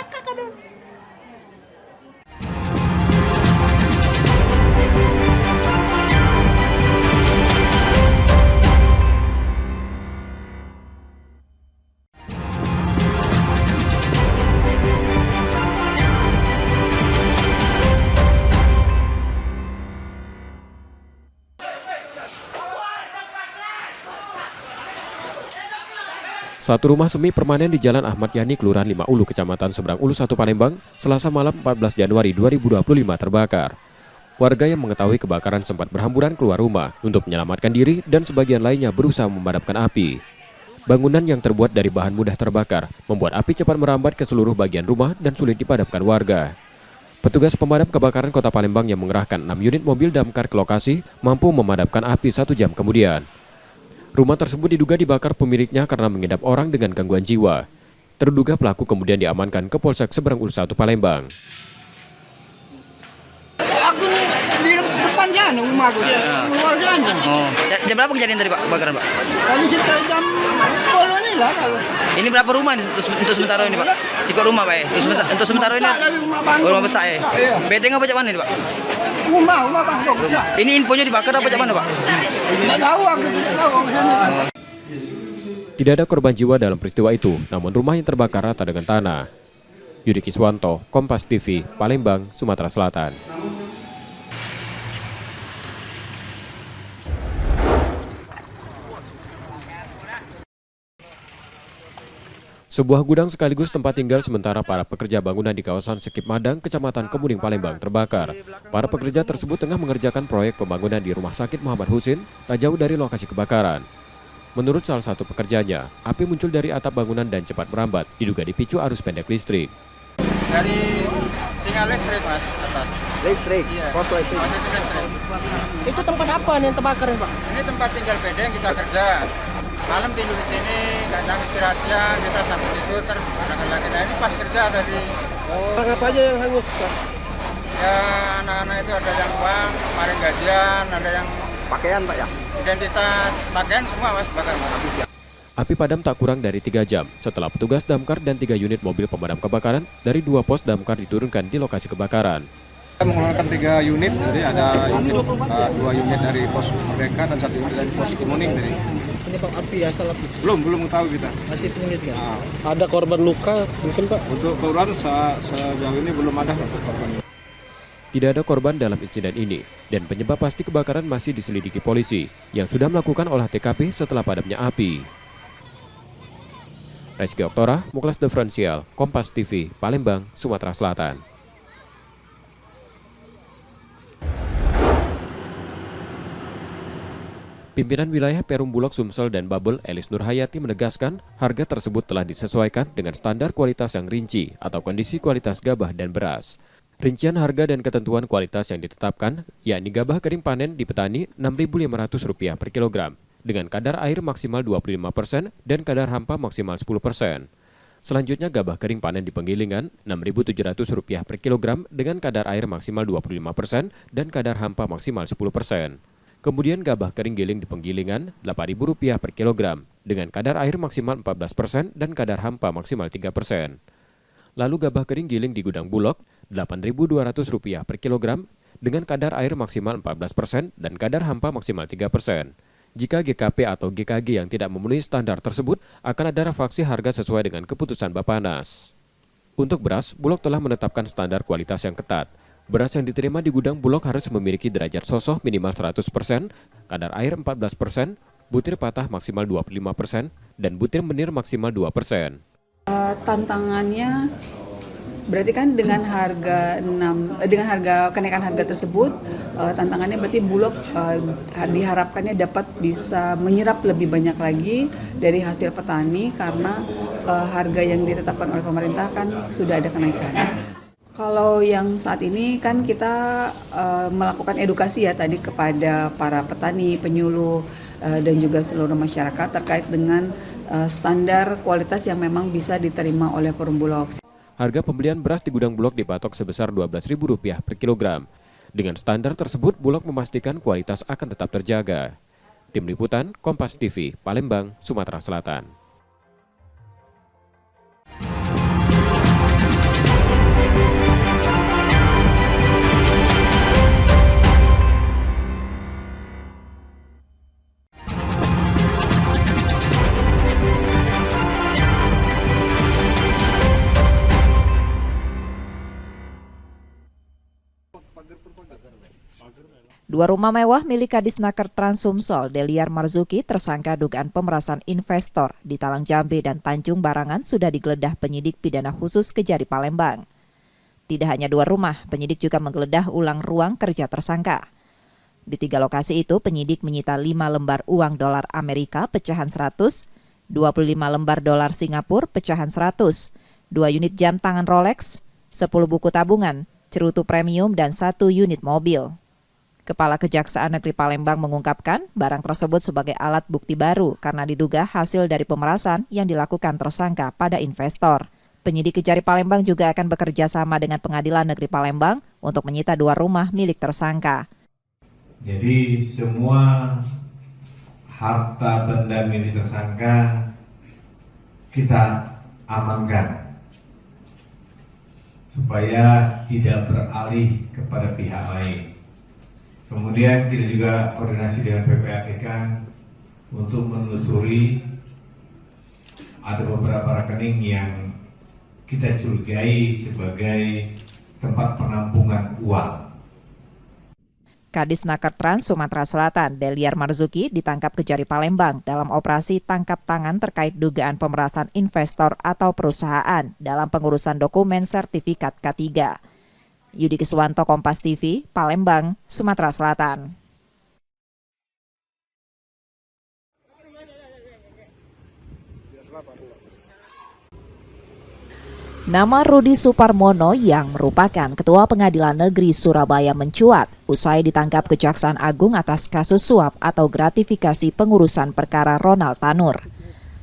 Satu rumah semi permanen di Jalan Ahmad Yani, Kelurahan 5 Ulu, Kecamatan Seberang Ulu 1 Palembang, Selasa malam 14 Januari 2025 terbakar. Warga yang mengetahui kebakaran sempat berhamburan keluar rumah untuk menyelamatkan diri dan sebagian lainnya berusaha memadamkan api. Bangunan yang terbuat dari bahan mudah terbakar membuat api cepat merambat ke seluruh bagian rumah dan sulit dipadamkan warga. Petugas pemadam kebakaran Kota Palembang yang mengerahkan 6 unit mobil damkar ke lokasi mampu memadamkan api 1 jam kemudian. Rumah tersebut diduga dibakar pemiliknya karena mengidap orang dengan gangguan jiwa. Terduga pelaku kemudian diamankan ke Polsek Seberang Ulu 1 Palembang. Aku di depan sana rumah aku. Luar sana. Oh, jam berapa kejadian tadi Pak kebakaran Pak? Kali jam 10 ini lah kalau. Ini berapa rumah ini untuk sementara ini Pak? Sikok rumah Pak ya? Untuk sementara ini? Rumah besar ya? Bedeng apa cak mana ini Pak? Rumah Bang besar. Ini infonya dibakar apa cak mana Pak? Tidak tahu aku, tidak tahu. Tidak ada korban jiwa dalam peristiwa itu, namun rumah yang terbakar rata dengan tanah. Yudi Kiswanto, Kompas TV, Palembang, Sumatera Selatan. Sebuah gudang sekaligus tempat tinggal sementara para pekerja bangunan di kawasan Sekip Madang, Kecamatan Kemuning, Palembang terbakar. Para pekerja tersebut tengah mengerjakan proyek pembangunan di Rumah Sakit Muhammad Husin, tak jauh dari lokasi kebakaran. Menurut salah satu pekerjanya, api muncul dari atap bangunan dan cepat merambat, diduga dipicu arus pendek listrik. Dari sinyal listrik Mas, atas. Listrik? Iya. Foto itu? Itu tempat apa nih yang terbakar Pak? Ini tempat tinggal bedeng kita kerja. Malam tidur di sini, kadang istirahat siang, kita sampai tidur terbakar lagi. Nah ini pas kerja tadi. Apa aja yang hangus Pak? Ya anak-anak itu ada yang uang, kemarin gajian, ada yang pakaian Pak ya? Identitas, pakaian semua Mas bakar Mas. Api padam tak kurang dari 3 jam setelah petugas damkar dan 3 unit mobil pemadam kebakaran dari 2 pos damkar diturunkan di lokasi kebakaran. Kita mengeluarkan 3 unit, jadi ada unit 2 unit dari pos Merdeka dan 1 unit dari pos Kemuning tadi. Penyebab api asal api? Belum tahu kita. Masih penyelidik nggak? Ada korban luka mungkin Pak? Untuk korban sejauh ini belum ada untuk korban. Tidak ada korban dalam insiden ini dan penyebab pasti kebakaran masih diselidiki polisi yang sudah melakukan olah TKP setelah padamnya api. Rizky Oktora, Muklas Diferensial, Kompas TV, Palembang, Sumatera Selatan. Pimpinan wilayah Perum Bulog, Sumsel, dan Babel, Elis Nurhayati menegaskan harga tersebut telah disesuaikan dengan standar kualitas yang rinci atau kondisi kualitas gabah dan beras. Rincian harga dan ketentuan kualitas yang ditetapkan, yakni gabah kering panen di petani Rp6.500 per kilogram, dengan kadar air maksimal 25% dan kadar hampa maksimal 10%. Selanjutnya gabah kering panen di penggilingan Rp6.700 per kilogram dengan kadar air maksimal 25% dan kadar hampa maksimal 10%. Kemudian gabah kering giling di penggilingan Rp8.000 per kilogram dengan kadar air maksimal 14% dan kadar hampa maksimal 3%. Lalu gabah kering giling di gudang Bulog Rp8.200 per kilogram dengan kadar air maksimal 14% dan kadar hampa maksimal 3%. Jika GKP atau GKG yang tidak memenuhi standar tersebut, akan ada revaluasi harga sesuai dengan keputusan Bappenas. Untuk beras, Bulog telah menetapkan standar kualitas yang ketat. Beras yang diterima di gudang Bulog harus memiliki derajat sosoh minimal 100%, kadar air 14%, butir patah maksimal 25%, dan butir menir maksimal 2%. Tantangannya berarti kan dengan harga kenaikan harga tersebut, tantangannya berarti Bulog diharapkannya dapat bisa menyerap lebih banyak lagi dari hasil petani karena harga yang ditetapkan oleh pemerintah kan sudah ada kenaikan. Kalau yang saat ini kan kita melakukan edukasi ya tadi kepada para petani, penyuluh, dan juga seluruh masyarakat terkait dengan standar kualitas yang memang bisa diterima oleh Perum Bulog. Harga pembelian beras di gudang Bulog dipatok sebesar Rp12.000 per kilogram. Dengan standar tersebut, Bulog memastikan kualitas akan tetap terjaga. Tim Liputan, Kompas TV, Palembang, Sumatera Selatan. Dua rumah mewah milik Kadisnaker Transumsol Deliar Marzuki tersangka dugaan pemerasan investor di Talang Jambe dan Tanjung Barangan sudah digeledah penyidik pidana khusus Kejari Palembang. Tidak hanya dua rumah, penyidik juga menggeledah ulang ruang kerja tersangka. Di 3 lokasi itu, penyidik menyita 5 lembar uang dolar Amerika pecahan 100, 25 lembar dolar Singapura pecahan 100, 2 unit jam tangan Rolex, 10 buku tabungan, cerutu premium, dan 1 unit mobil. Kepala Kejaksaan Negeri Palembang mengungkapkan barang tersebut sebagai alat bukti baru karena diduga hasil dari pemerasan yang dilakukan tersangka pada investor. Penyidik Kejari Palembang juga akan bekerja sama dengan Pengadilan Negeri Palembang untuk menyita 2 rumah milik tersangka. Jadi semua harta benda milik tersangka kita amankan supaya tidak beralih kepada pihak lain. Kemudian kita juga koordinasi dengan PPATK untuk menelusuri ada beberapa rekening yang kita curigai sebagai tempat penampungan uang. Kadisnaker Trans Sumatera Selatan Deliar Marzuki ditangkap Kejari Palembang dalam operasi tangkap tangan terkait dugaan pemerasan investor atau perusahaan dalam pengurusan dokumen sertifikat K3. Yudi Kiswanto, Kompas TV, Palembang, Sumatera Selatan. Nama Rudi Suparmono yang merupakan Ketua Pengadilan Negeri Surabaya mencuat usai ditangkap Kejaksaan Agung atas kasus suap atau gratifikasi pengurusan perkara Ronald Tanur.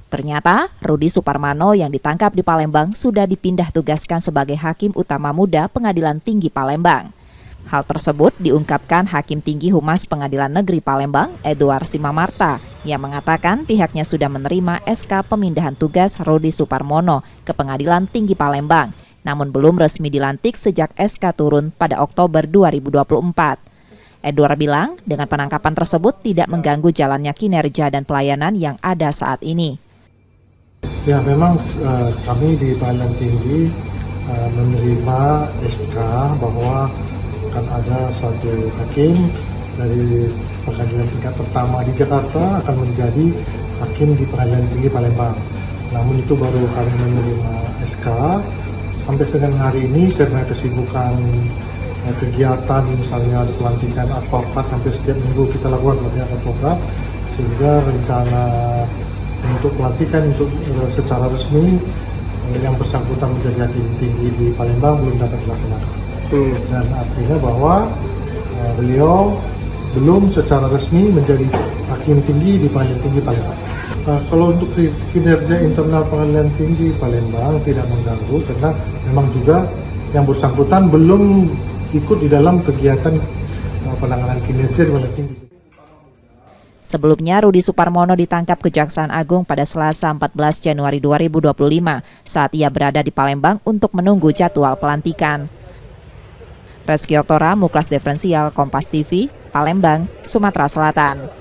Ternyata, Rudi Suparmono yang ditangkap di Palembang sudah dipindah tugaskan sebagai Hakim Utama Muda Pengadilan Tinggi Palembang. Hal tersebut diungkapkan Hakim Tinggi Humas Pengadilan Negeri Palembang, Edward Simamarta, yang mengatakan pihaknya sudah menerima SK pemindahan tugas Rudi Suparmono ke Pengadilan Tinggi Palembang, namun belum resmi dilantik sejak SK turun pada Oktober 2024. Edward bilang, dengan penangkapan tersebut tidak mengganggu jalannya kinerja dan pelayanan yang ada saat ini. Ya, memang kami di Pengadilan Tinggi menerima SK bahwa akan ada suatu hakim dari pengadilan tingkat pertama di Jakarta akan menjadi hakim di Pengadilan Tinggi Palembang. Namun itu baru kami menerima SK. Sampai dengan hari ini karena kesibukan kegiatan misalnya pelantikan advokat hampir setiap minggu kita lakukan pelatihan advokat, sehingga rencana untuk pelantikan untuk secara resmi yang bersangkutan menjadi hakim tinggi di Palembang belum dapat dilaksanakan. Dan artinya bahwa beliau belum secara resmi menjadi hakim tinggi di Pengadilan Tinggi Palembang. Kalau untuk kinerja internal Pengadilan Tinggi Palembang tidak mengganggu karena memang juga yang bersangkutan belum ikut di dalam kegiatan penanganan kinerja di Pengadilan Tinggi. Sebelumnya, Rudi Suparmono ditangkap Kejaksaan Agung pada Selasa 14 Januari 2025 saat ia berada di Palembang untuk menunggu jadwal pelantikan. Reski Oktora, Muklas Diferensial, Kompas TV, Palembang, Sumatera Selatan.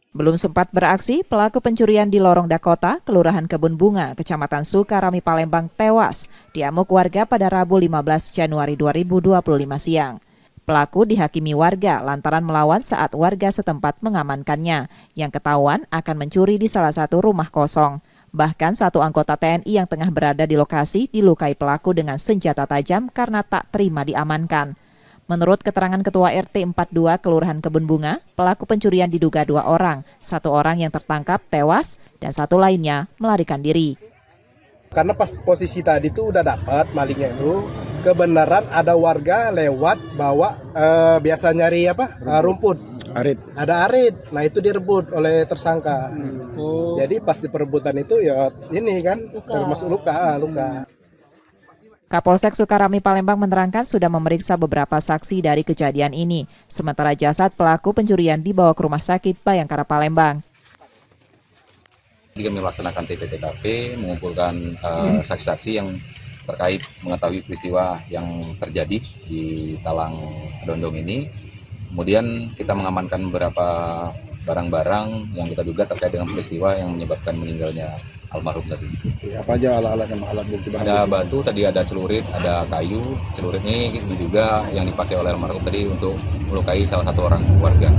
Belum sempat beraksi, pelaku pencurian di Lorong Dakota, Kelurahan Kebun Bunga, Kecamatan Sukarami, Palembang tewas diamuk warga pada Rabu 15 Januari 2025 siang. Pelaku dihakimi warga lantaran melawan saat warga setempat mengamankannya, yang ketahuan akan mencuri di salah satu rumah kosong. Bahkan satu anggota TNI yang tengah berada di lokasi dilukai pelaku dengan senjata tajam karena tak terima diamankan. Menurut keterangan Ketua RT 42 Kelurahan Kebun Bunga, pelaku pencurian diduga 2 orang, 1 orang yang tertangkap tewas dan 1 lainnya melarikan diri. Karena pas posisi tadi tuh udah dapat malingnya itu, kebenaran ada warga lewat bawa biasa nyari rumput. Arit. Ada arit, nah itu direbut oleh tersangka. Jadi pas di perebutan itu ya ini kan termasuk luka. Kapolsek Sukarami Palembang menerangkan sudah memeriksa beberapa saksi dari kejadian ini, sementara jasad pelaku pencurian dibawa ke Rumah Sakit Bayangkara Palembang. Kami melaksanakan TP-TKP, mengumpulkan saksi-saksi yang terkait mengetahui peristiwa yang terjadi di Talang Dondong ini. Kemudian kita mengamankan beberapa barang-barang yang kita duga terkait dengan peristiwa yang menyebabkan meninggalnya almarhum tadi. Apa aja alat bukti? Ada batu, tadi ada celurit, ada kayu. Celurit ini diduga yang dipakai oleh almarhum tadi untuk melukai salah satu orang warga.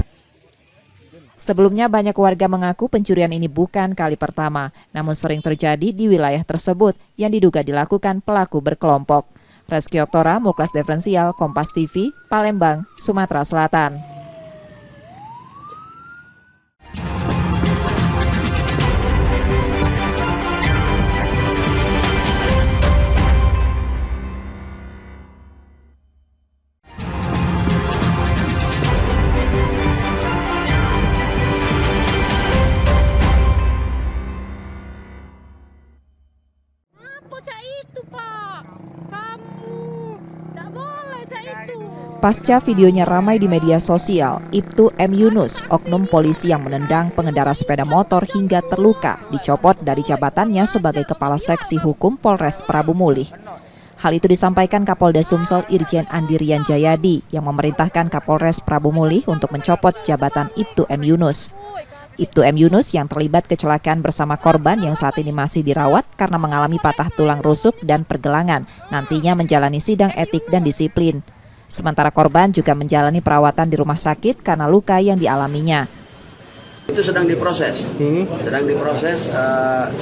Sebelumnya banyak warga mengaku pencurian ini bukan kali pertama, namun sering terjadi di wilayah tersebut yang diduga dilakukan pelaku berkelompok. Reski Oktora, Muklas Diferensial, Kompas TV, Palembang, Sumatera Selatan. Pasca videonya ramai di media sosial, Ibtu M. Yunus, oknum polisi yang menendang pengendara sepeda motor hingga terluka, dicopot dari jabatannya sebagai Kepala Seksi Hukum Polres Prabu Mulih. Hal itu disampaikan Kapolda Sumsel Irjen Andirian Jayadi yang memerintahkan Kapolres Prabu Mulih untuk mencopot jabatan Ibtu M. Yunus. Ibtu M. Yunus yang terlibat kecelakaan bersama korban yang saat ini masih dirawat karena mengalami patah tulang rusuk dan pergelangan, nantinya menjalani sidang etik dan disiplin. Sementara korban juga menjalani perawatan di rumah sakit karena luka yang dialaminya. Itu sedang diproses,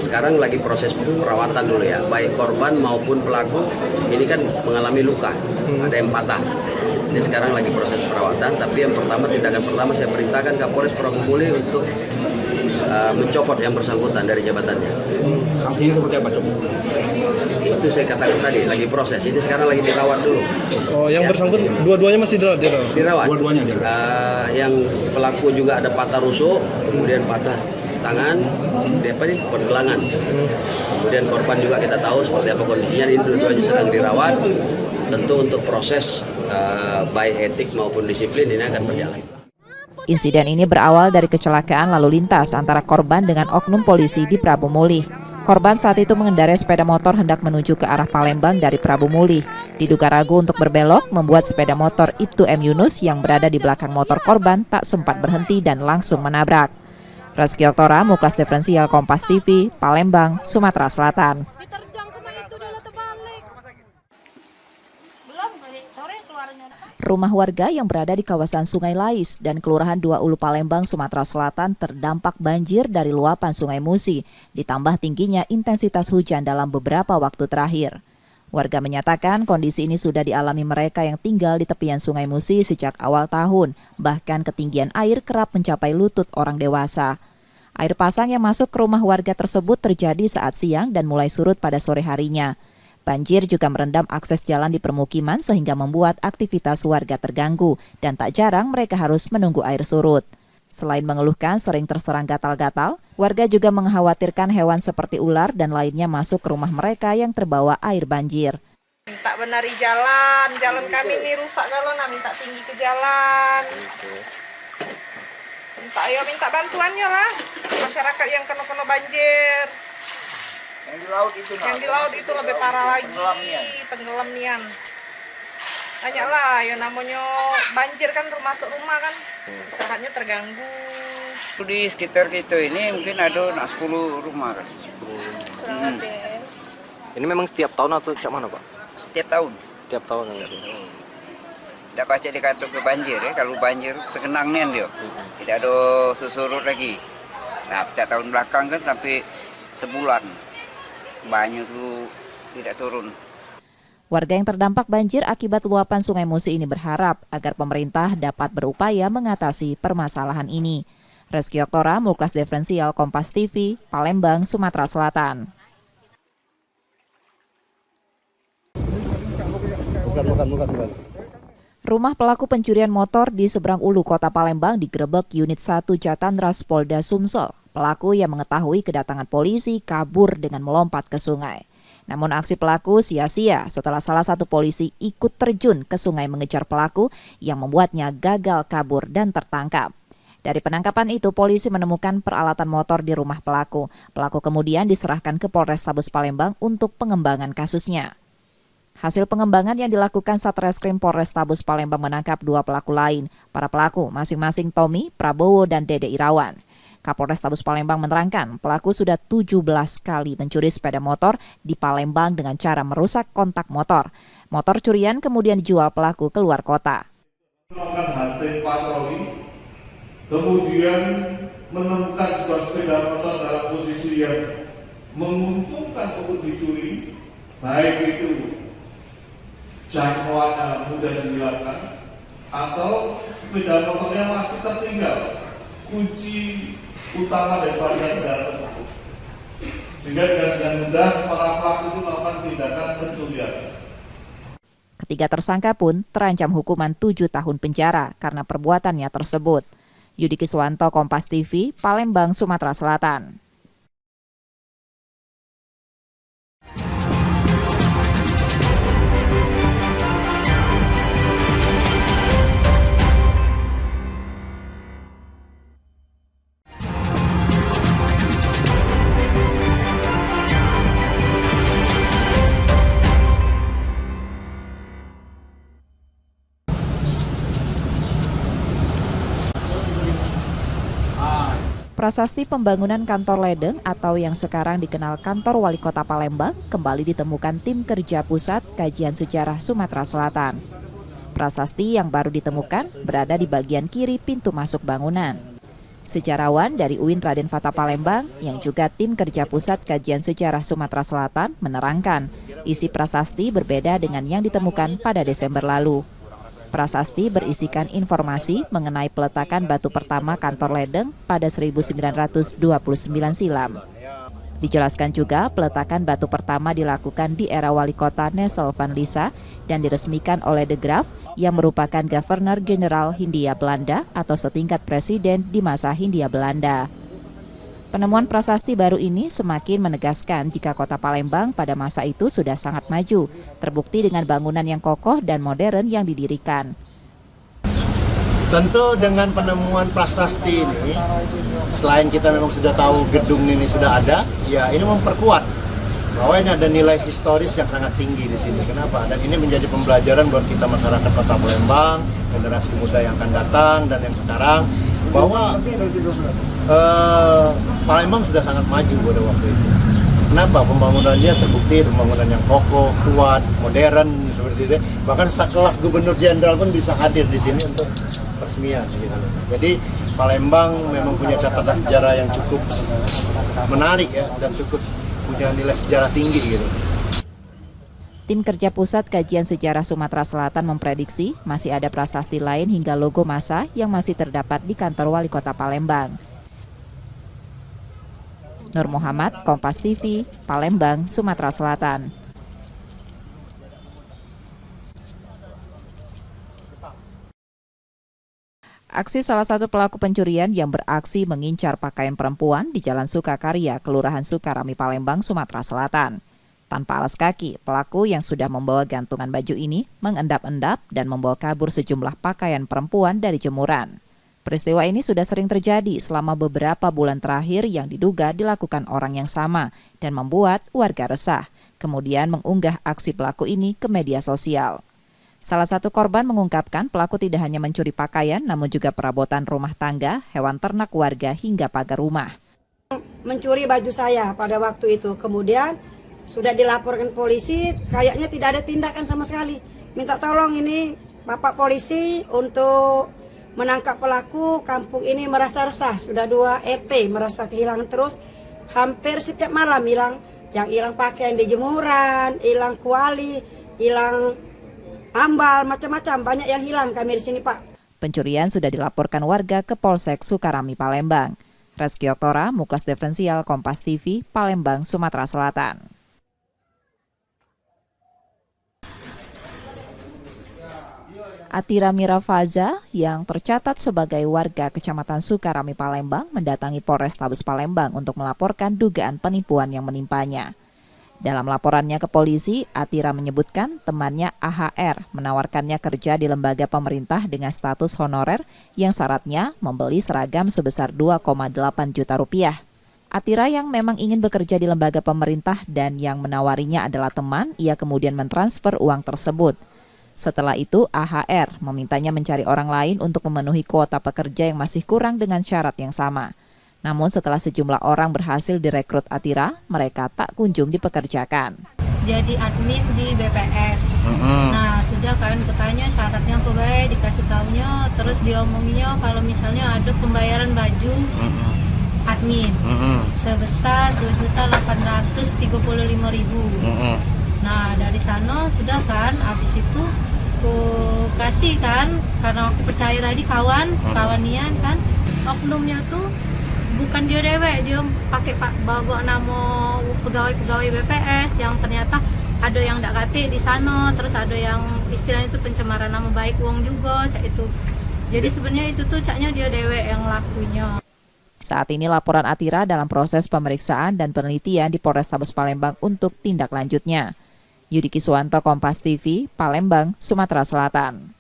sekarang lagi proses perawatan dulu ya, baik korban maupun pelaku ini kan mengalami luka, ada yang patah. Ini sekarang lagi proses perawatan, tapi yang pertama, tindakan pertama saya perintahkan Kapolres Prabu Mulih untuk mencopot yang bersangkutan dari jabatannya. Sanksinya seperti apa, Cok? Itu saya katakan tadi, lagi proses, ini sekarang lagi dirawat dulu. Oh, yang bersangkutan dua-duanya masih dirawat? Dirawat. Dua-duanya yang pelaku juga ada patah rusuk, kemudian patah tangan, pergelangan. Kemudian korban juga kita tahu seperti apa kondisinya, ini dua-duanya sedang dirawat. Tentu untuk proses baik etik maupun disiplin ini akan berjalan. Insiden ini berawal dari kecelakaan lalu lintas antara korban dengan oknum polisi di Prabu Mulih. Korban saat itu mengendarai sepeda motor hendak menuju ke arah Palembang dari Prabu Mulih. Diduga ragu untuk berbelok, membuat sepeda motor Ibtu M. Yunus yang berada di belakang motor korban tak sempat berhenti dan langsung menabrak. Reski Oktora, Muklas Diferensial, Kompas TV, Palembang, Sumatera Selatan. Rumah warga yang berada di kawasan Sungai Lais dan Kelurahan Dua Ulu Palembang, Sumatera Selatan terdampak banjir dari luapan Sungai Musi, ditambah tingginya intensitas hujan dalam beberapa waktu terakhir. Warga menyatakan kondisi ini sudah dialami mereka yang tinggal di tepian Sungai Musi sejak awal tahun, bahkan ketinggian air kerap mencapai lutut orang dewasa. Air pasang yang masuk ke rumah warga tersebut terjadi saat siang dan mulai surut pada sore harinya. Banjir juga merendam akses jalan di permukiman sehingga membuat aktivitas warga terganggu dan tak jarang mereka harus menunggu air surut. Selain mengeluhkan sering terserang gatal-gatal, warga juga mengkhawatirkan hewan seperti ular dan lainnya masuk ke rumah mereka yang terbawa air banjir. Minta benari jalan kami ini rusak kalau minta tinggi ke jalan. Minta bantuannya lah, masyarakat yang kena banjir. Yang di laut itu lebih parah lagi, tenggelam nian. Banyaklah ya namanya banjir kan masuk rumah kan, istirahatnya terganggu. Di sekitar kita ini mungkin ada 10 rumah kan. Ini memang setiap tahun atau cak mana, Pak? Setiap tahun. Setiap tahun ya. Tidak baca dikata ke banjir ya, kalau banjir terkenang nian dia. Tidak ada susurut lagi. Nah, setiap tahun belakang kan sampai sebulan. Banyak itu tidak turun. Warga yang terdampak banjir akibat luapan Sungai Musi ini berharap agar pemerintah dapat berupaya mengatasi permasalahan ini. Reski Oktora, Muklas Diferensial, Kompas TV, Palembang, Sumatera Selatan. Bukan. Rumah pelaku pencurian motor di seberang Ulu Kota Palembang digerebek Unit 1 Jatandras Polda Sumsel. Pelaku yang mengetahui kedatangan polisi kabur dengan melompat ke sungai. Namun aksi pelaku sia-sia setelah salah satu polisi ikut terjun ke sungai mengejar pelaku yang membuatnya gagal kabur dan tertangkap. Dari penangkapan itu, polisi menemukan peralatan motor di rumah pelaku. Pelaku kemudian diserahkan ke Polrestabes Palembang untuk pengembangan kasusnya. Hasil pengembangan yang dilakukan Satreskrim Polrestabes Palembang menangkap 2 pelaku lain. Para pelaku masing-masing Tommy, Prabowo, dan Dede Irawan. Kapolrestabes Palembang menerangkan pelaku sudah 17 kali mencuri sepeda motor di Palembang dengan cara merusak kontak motor. Motor curian kemudian dijual pelaku keluar kota. Melakukan hunting patroli, kemudian menemukan sebuah sepeda motor dalam posisi yang menguntungkan untuk dicuri, baik itu jangkauannya mudah dihilangkan atau sepeda motornya masih tertinggal kunci utama daripada kendaraan tersebut, sehingga dengan mudah para pelaku itu melakukan tindakan pencurian. Ketiga tersangka pun terancam hukuman 7 tahun penjara karena perbuatannya tersebut. Yudi Kiswanto, Kompas TV, Palembang, Sumatera Selatan. Prasasti pembangunan kantor ledeng atau yang sekarang dikenal kantor Wali Kota Palembang kembali ditemukan tim kerja pusat kajian sejarah Sumatera Selatan. Prasasti yang baru ditemukan berada di bagian kiri pintu masuk bangunan. Sejarawan dari UIN Raden Fata Palembang yang juga tim kerja pusat kajian sejarah Sumatera Selatan menerangkan isi prasasti berbeda dengan yang ditemukan pada Desember lalu. Prasasti berisikan informasi mengenai peletakan batu pertama kantor ledeng pada 1929 silam. Dijelaskan juga peletakan batu pertama dilakukan di era Wali Kota Nesel van Lisa dan diresmikan oleh De Graaf yang merupakan Governor Jenderal Hindia Belanda atau setingkat presiden di masa Hindia Belanda. Penemuan prasasti baru ini semakin menegaskan jika kota Palembang pada masa itu sudah sangat maju, terbukti dengan bangunan yang kokoh dan modern yang didirikan. Tentu dengan penemuan prasasti ini, selain kita memang sudah tahu gedung ini sudah ada, ya ini memperkuat bahwa ini ada nilai historis yang sangat tinggi di sini. Kenapa? Dan ini menjadi pembelajaran buat kita masyarakat kota Palembang, generasi muda yang akan datang dan yang sekarang, bahwa Palembang sudah sangat maju pada waktu itu. Kenapa? Pembangunannya terbukti pembangunan yang kokoh, kuat, modern seperti itu. Bahkan sekelas Gubernur Jenderal pun bisa hadir di sini untuk peresmian. Gitu. Jadi Palembang memang punya catatan sejarah yang cukup menarik ya, dan cukup punya nilai sejarah tinggi gitu. Tim kerja pusat kajian sejarah Sumatera Selatan memprediksi masih ada prasasti lain hingga logo massa yang masih terdapat di kantor Wali Kota Palembang. Nur Muhammad, Kompas TV, Palembang, Sumatera Selatan. Aksi salah satu pelaku pencurian yang beraksi mengincar pakaian perempuan di Jalan Sukakarya, Kelurahan Sukarami, Palembang, Sumatera Selatan. Tanpa alas kaki, pelaku yang sudah membawa gantungan baju ini mengendap-endap dan membawa kabur sejumlah pakaian perempuan dari jemuran. Peristiwa ini sudah sering terjadi selama beberapa bulan terakhir yang diduga dilakukan orang yang sama dan membuat warga resah, kemudian mengunggah aksi pelaku ini ke media sosial. Salah satu korban mengungkapkan pelaku tidak hanya mencuri pakaian namun juga perabotan rumah tangga, hewan ternak warga hingga pagar rumah. Mencuri baju saya pada waktu itu, kemudian sudah dilaporkan polisi, kayaknya tidak ada tindakan sama sekali. Minta tolong ini Bapak polisi untuk menangkap pelaku. Kampung ini merasa resah, sudah 2 RT merasa kehilangan terus. Hampir setiap malam hilang, yang hilang pakaian di jemuran, hilang kuali, hilang ambal, macam-macam, banyak yang hilang kami di sini Pak. Pencurian sudah dilaporkan warga ke Polsek Sukarami, Palembang. Reski Oktora, Muklas Diferensial, Kompas TV, Palembang, Sumatera Selatan. Atira Mirafaza yang tercatat sebagai warga Kecamatan Sukarami, Palembang mendatangi Polrestabes Palembang untuk melaporkan dugaan penipuan yang menimpanya. Dalam laporannya ke polisi, Atira menyebutkan temannya AHR menawarkannya kerja di lembaga pemerintah dengan status honorer yang syaratnya membeli seragam sebesar 2,8 juta rupiah. Atira yang memang ingin bekerja di lembaga pemerintah dan yang menawarinya adalah teman, ia kemudian mentransfer uang tersebut. Setelah itu, AHR memintanya mencari orang lain untuk memenuhi kuota pekerja yang masih kurang dengan syarat yang sama. Namun setelah sejumlah orang berhasil direkrut Atira, mereka tak kunjung dipekerjakan. Jadi admin di BPS. Nah, sudah kan ketanya syaratnya kok baik, dikasih taunya, terus diomonginya kalau misalnya ada pembayaran baju admin sebesar 2.835.000. Nah, dari sana sudah kan, habis itu aku kasih kan, karena aku percaya tadi kawan Nian kan, oknumnya tuh bukan dia dewek, dia pakai bawa nama pegawai BPS yang ternyata ada yang ndak kate di sana, terus ada yang istilahnya itu pencemaran nama baik uang juga, cak itu. Jadi sebenarnya itu tuh caknya dia dewek yang lakunya. Saat ini laporan Atira dalam proses pemeriksaan dan penelitian di Polrestabes Palembang untuk tindak lanjutnya. Yudiki Suwanto, Kompas TV, Palembang, Sumatera Selatan.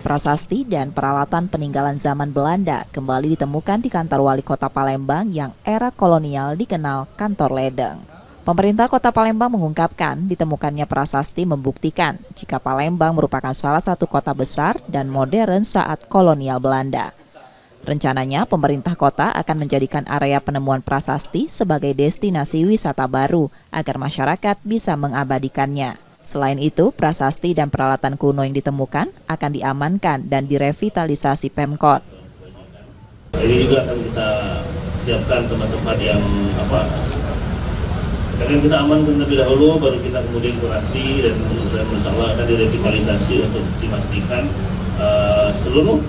Prasasti dan peralatan peninggalan zaman Belanda kembali ditemukan di kantor wali kota Palembang yang era kolonial dikenal Kantor Ledeng. Pemerintah kota Palembang mengungkapkan ditemukannya prasasti membuktikan jika Palembang merupakan salah satu kota besar dan modern saat kolonial Belanda. Rencananya pemerintah kota akan menjadikan area penemuan prasasti sebagai destinasi wisata baru agar masyarakat bisa mengabadikannya. Selain itu, prasasti dan peralatan kuno yang ditemukan akan diamankan dan direvitalisasi Pemkot. Ini juga akan kita siapkan tempat-tempat yang akan kita amankan terlebih dahulu, baru kita kemudian kurasi dan insya Allah akan direvitalisasi untuk dipastikan seluruh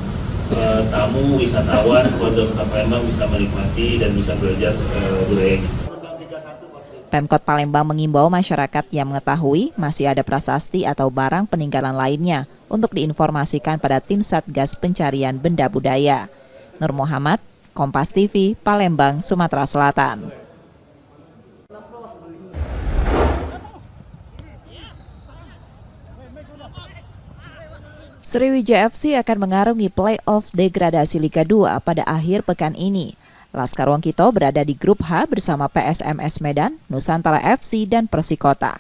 tamu wisatawan warga Kota Palembang bisa menikmati dan bisa belajar budaya ini. Pemkot Palembang mengimbau masyarakat yang mengetahui masih ada prasasti atau barang peninggalan lainnya untuk diinformasikan pada tim Satgas Pencarian Benda Budaya. Nur Muhammad, Kompas TV, Palembang, Sumatera Selatan. Sriwijaya FC akan mengarungi play-off degradasi Liga 2 pada akhir pekan ini. Laskar Wongkito berada di grup H bersama PSMS Medan, Nusantara FC, dan Persikota.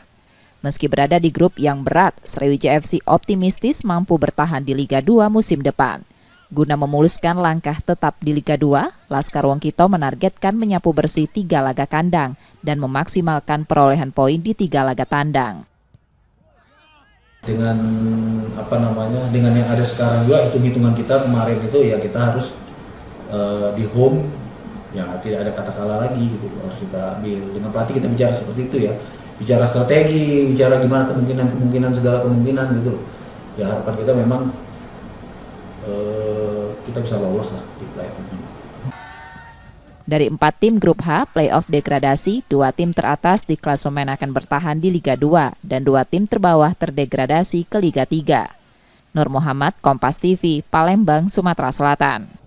Meski berada di grup yang berat, Sriwijaya FC optimistis mampu bertahan di Liga 2 musim depan. Guna memuluskan langkah tetap di Liga 2, Laskar Wongkito menargetkan menyapu bersih 3 laga kandang dan memaksimalkan perolehan poin di 3 laga tandang. Dengan dengan yang ada sekarang juga, hitung-hitungan kita kemarin itu ya kita harus di home. Ya tidak ada kata kalah lagi gitu, harus kita ambil. Dengan pelatih kita bicara seperti itu ya, bicara strategi, bicara gimana kemungkinan segala kemungkinan gitu loh. Ya harapan kita memang kita bisa lolos lah di playoff ini. Dari 4 tim grup H playoff degradasi, 2 tim teratas di klasemen akan bertahan di Liga 2 dan 2 tim terbawah terdegradasi ke Liga 3. Nur Muhammad, Kompas TV, Palembang, Sumatera Selatan.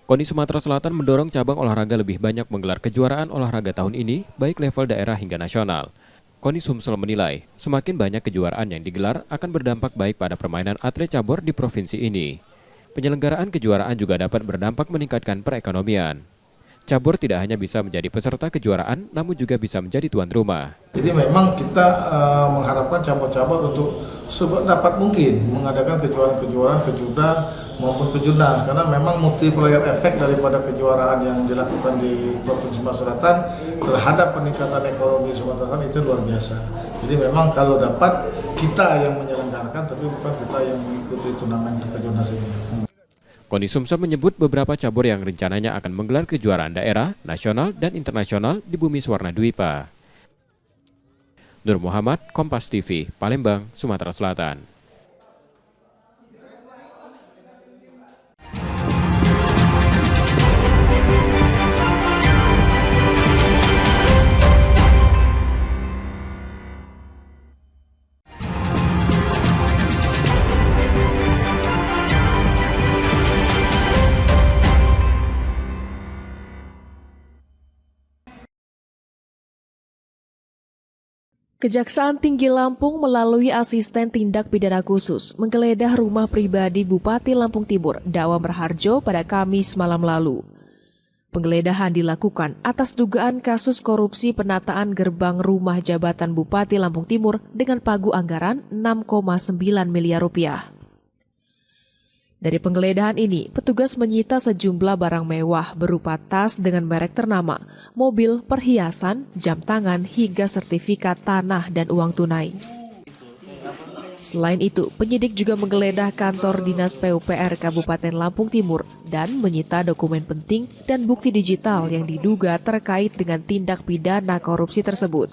KONI Sumatera Selatan mendorong cabang olahraga lebih banyak menggelar kejuaraan olahraga tahun ini, baik level daerah hingga nasional. KONI Sumsel menilai, semakin banyak kejuaraan yang digelar akan berdampak baik pada permainan atlet cabur di provinsi ini. Penyelenggaraan kejuaraan juga dapat berdampak meningkatkan perekonomian. Cabur tidak hanya bisa menjadi peserta kejuaraan, namun juga bisa menjadi tuan rumah. Jadi memang kita mengharapkan cabur-cabur untuk sedapat mungkin mengadakan kejuaraan-kejuaraan kejuda maupun kejurnas, karena memang multiplier efek daripada kejuaraan yang dilakukan di Provinsi Sumatera Selatan terhadap peningkatan ekonomi Sumatera Selatan itu luar biasa. Jadi memang kalau dapat kita yang menyelenggarakan, tapi bukan kita yang mengikuti turnamen kejurnas ini. KONI Sumsel menyebut beberapa cabur yang rencananya akan menggelar kejuaraan daerah, nasional, dan internasional di Bumi Swarna Dwipa. Nur Muhammad, Kompas TV, Palembang, Sumatera Selatan. Kejaksaan Tinggi Lampung melalui asisten tindak pidana khusus menggeledah rumah pribadi Bupati Lampung Timur, Dawam Raharjo pada Kamis malam lalu. Penggeledahan dilakukan atas dugaan kasus korupsi penataan gerbang rumah jabatan Bupati Lampung Timur dengan pagu anggaran 6,9 miliar rupiah. Dari penggeledahan ini, petugas menyita sejumlah barang mewah berupa tas dengan merek ternama, mobil, perhiasan, jam tangan, hingga sertifikat tanah dan uang tunai. Selain itu, penyidik juga menggeledah kantor Dinas PUPR Kabupaten Lampung Timur dan menyita dokumen penting dan bukti digital yang diduga terkait dengan tindak pidana korupsi tersebut.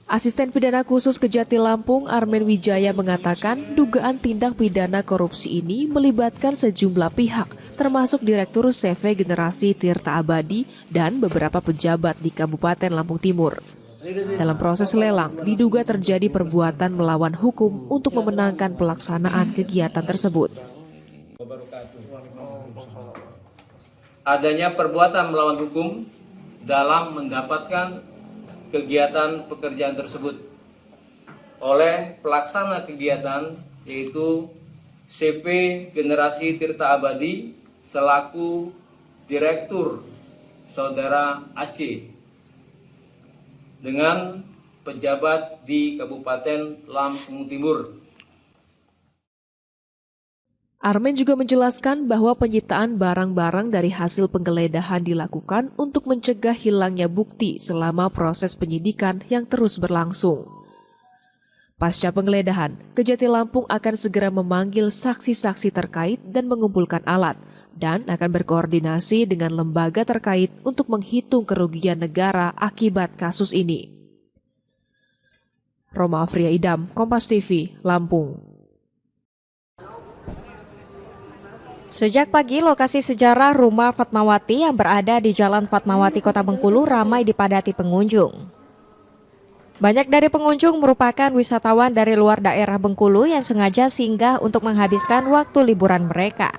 Asisten Pidana Khusus Kejati Lampung, Armen Wijaya, mengatakan dugaan tindak pidana korupsi ini melibatkan sejumlah pihak, termasuk Direktur CV Generasi Tirta Abadi dan beberapa pejabat di Kabupaten Lampung Timur. Dalam proses lelang, diduga terjadi perbuatan melawan hukum untuk memenangkan pelaksanaan kegiatan tersebut. Adanya perbuatan melawan hukum dalam mendapatkan kegiatan pekerjaan tersebut oleh pelaksana kegiatan, yaitu CP Generasi Tirta Abadi selaku Direktur Saudara Aceh dengan pejabat di Kabupaten Lampung Timur. Armen juga menjelaskan bahwa penyitaan barang-barang dari hasil penggeledahan dilakukan untuk mencegah hilangnya bukti selama proses penyidikan yang terus berlangsung. Pasca penggeledahan, Kejati Lampung akan segera memanggil saksi-saksi terkait dan mengumpulkan alat, dan akan berkoordinasi dengan lembaga terkait untuk menghitung kerugian negara akibat kasus ini. Roma Afria Idam, Kompas TV, Lampung. Sejak pagi, lokasi sejarah Rumah Fatmawati yang berada di Jalan Fatmawati, Kota Bengkulu ramai dipadati pengunjung. Banyak dari pengunjung merupakan wisatawan dari luar daerah Bengkulu yang sengaja singgah untuk menghabiskan waktu liburan mereka.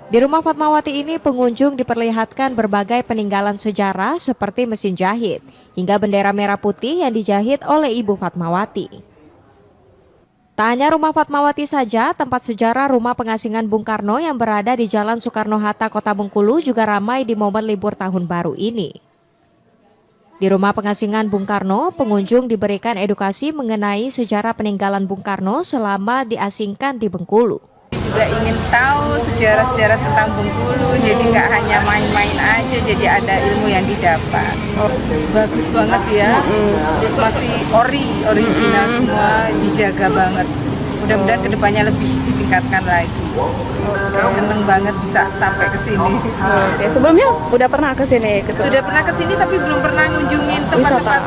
Di Rumah Fatmawati ini, pengunjung diperlihatkan berbagai peninggalan sejarah seperti mesin jahit, hingga bendera merah putih yang dijahit oleh Ibu Fatmawati. Tak hanya Rumah Fatmawati saja, tempat sejarah Rumah Pengasingan Bung Karno yang berada di Jalan Soekarno-Hatta, Kota Bengkulu juga ramai di momen libur tahun baru ini. Di Rumah Pengasingan Bung Karno, pengunjung diberikan edukasi mengenai sejarah peninggalan Bung Karno selama diasingkan di Bengkulu. Juga ingin tahu sejarah-sejarah tentang Bengkulu, jadi nggak hanya main-main aja, jadi ada ilmu yang didapat. Oh, bagus banget ya, masih original semua, dijaga banget. Mudah-mudahan kedepannya lebih ditingkatkan lagi. Seneng banget bisa sampai ke sini. Oke, sebelumnya udah pernah ke sini? Sudah pernah ke sini tapi belum pernah ngunjungin tempat-tempat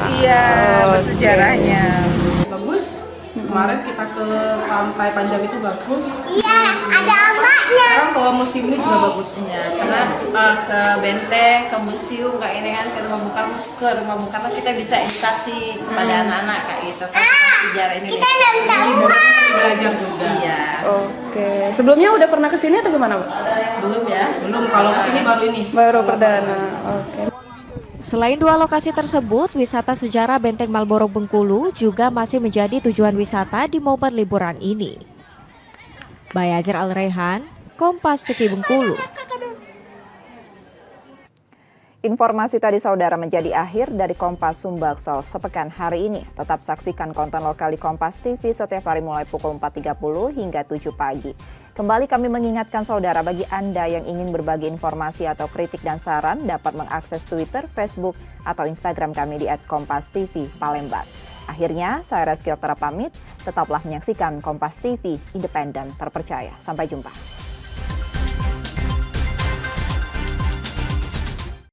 bersejarahnya. Bagus. Kemarin kita ke Pantai Panjang itu bagus. Iya, ada ombaknya. Sekarang ke museum ini juga bagus. Iya, karena ke benteng, ke museum kayak ini kan, ke rumah Bung Karno kita bisa edukasi kepada anak-anak kayak gitu kan. Sejarah ini. Kita liburan sambil belajar juga. Iya. Oke. Sebelumnya udah pernah ke sini atau gimana, Bu? Belum ya. Belum. Kalau ke sini baru ini. Baru perdana. Oke. Selain dua lokasi tersebut, wisata sejarah Benteng Malboro Bengkulu juga masih menjadi tujuan wisata di momen liburan ini. Bayazir Al-Rehan, Kompas TV Bengkulu. Informasi tadi saudara menjadi akhir dari Kompas Sumbaksel sepekan hari ini. Tetap saksikan konten lokal di Kompas TV setiap hari mulai pukul 4.30 hingga 7 pagi. Kembali kami mengingatkan saudara, bagi Anda yang ingin berbagi informasi atau kritik dan saran dapat mengakses Twitter, Facebook, atau Instagram kami di @kompastv Palembang. Akhirnya, saya Reski Oktara pamit, tetaplah menyaksikan Kompas TV, independen, terpercaya. Sampai jumpa.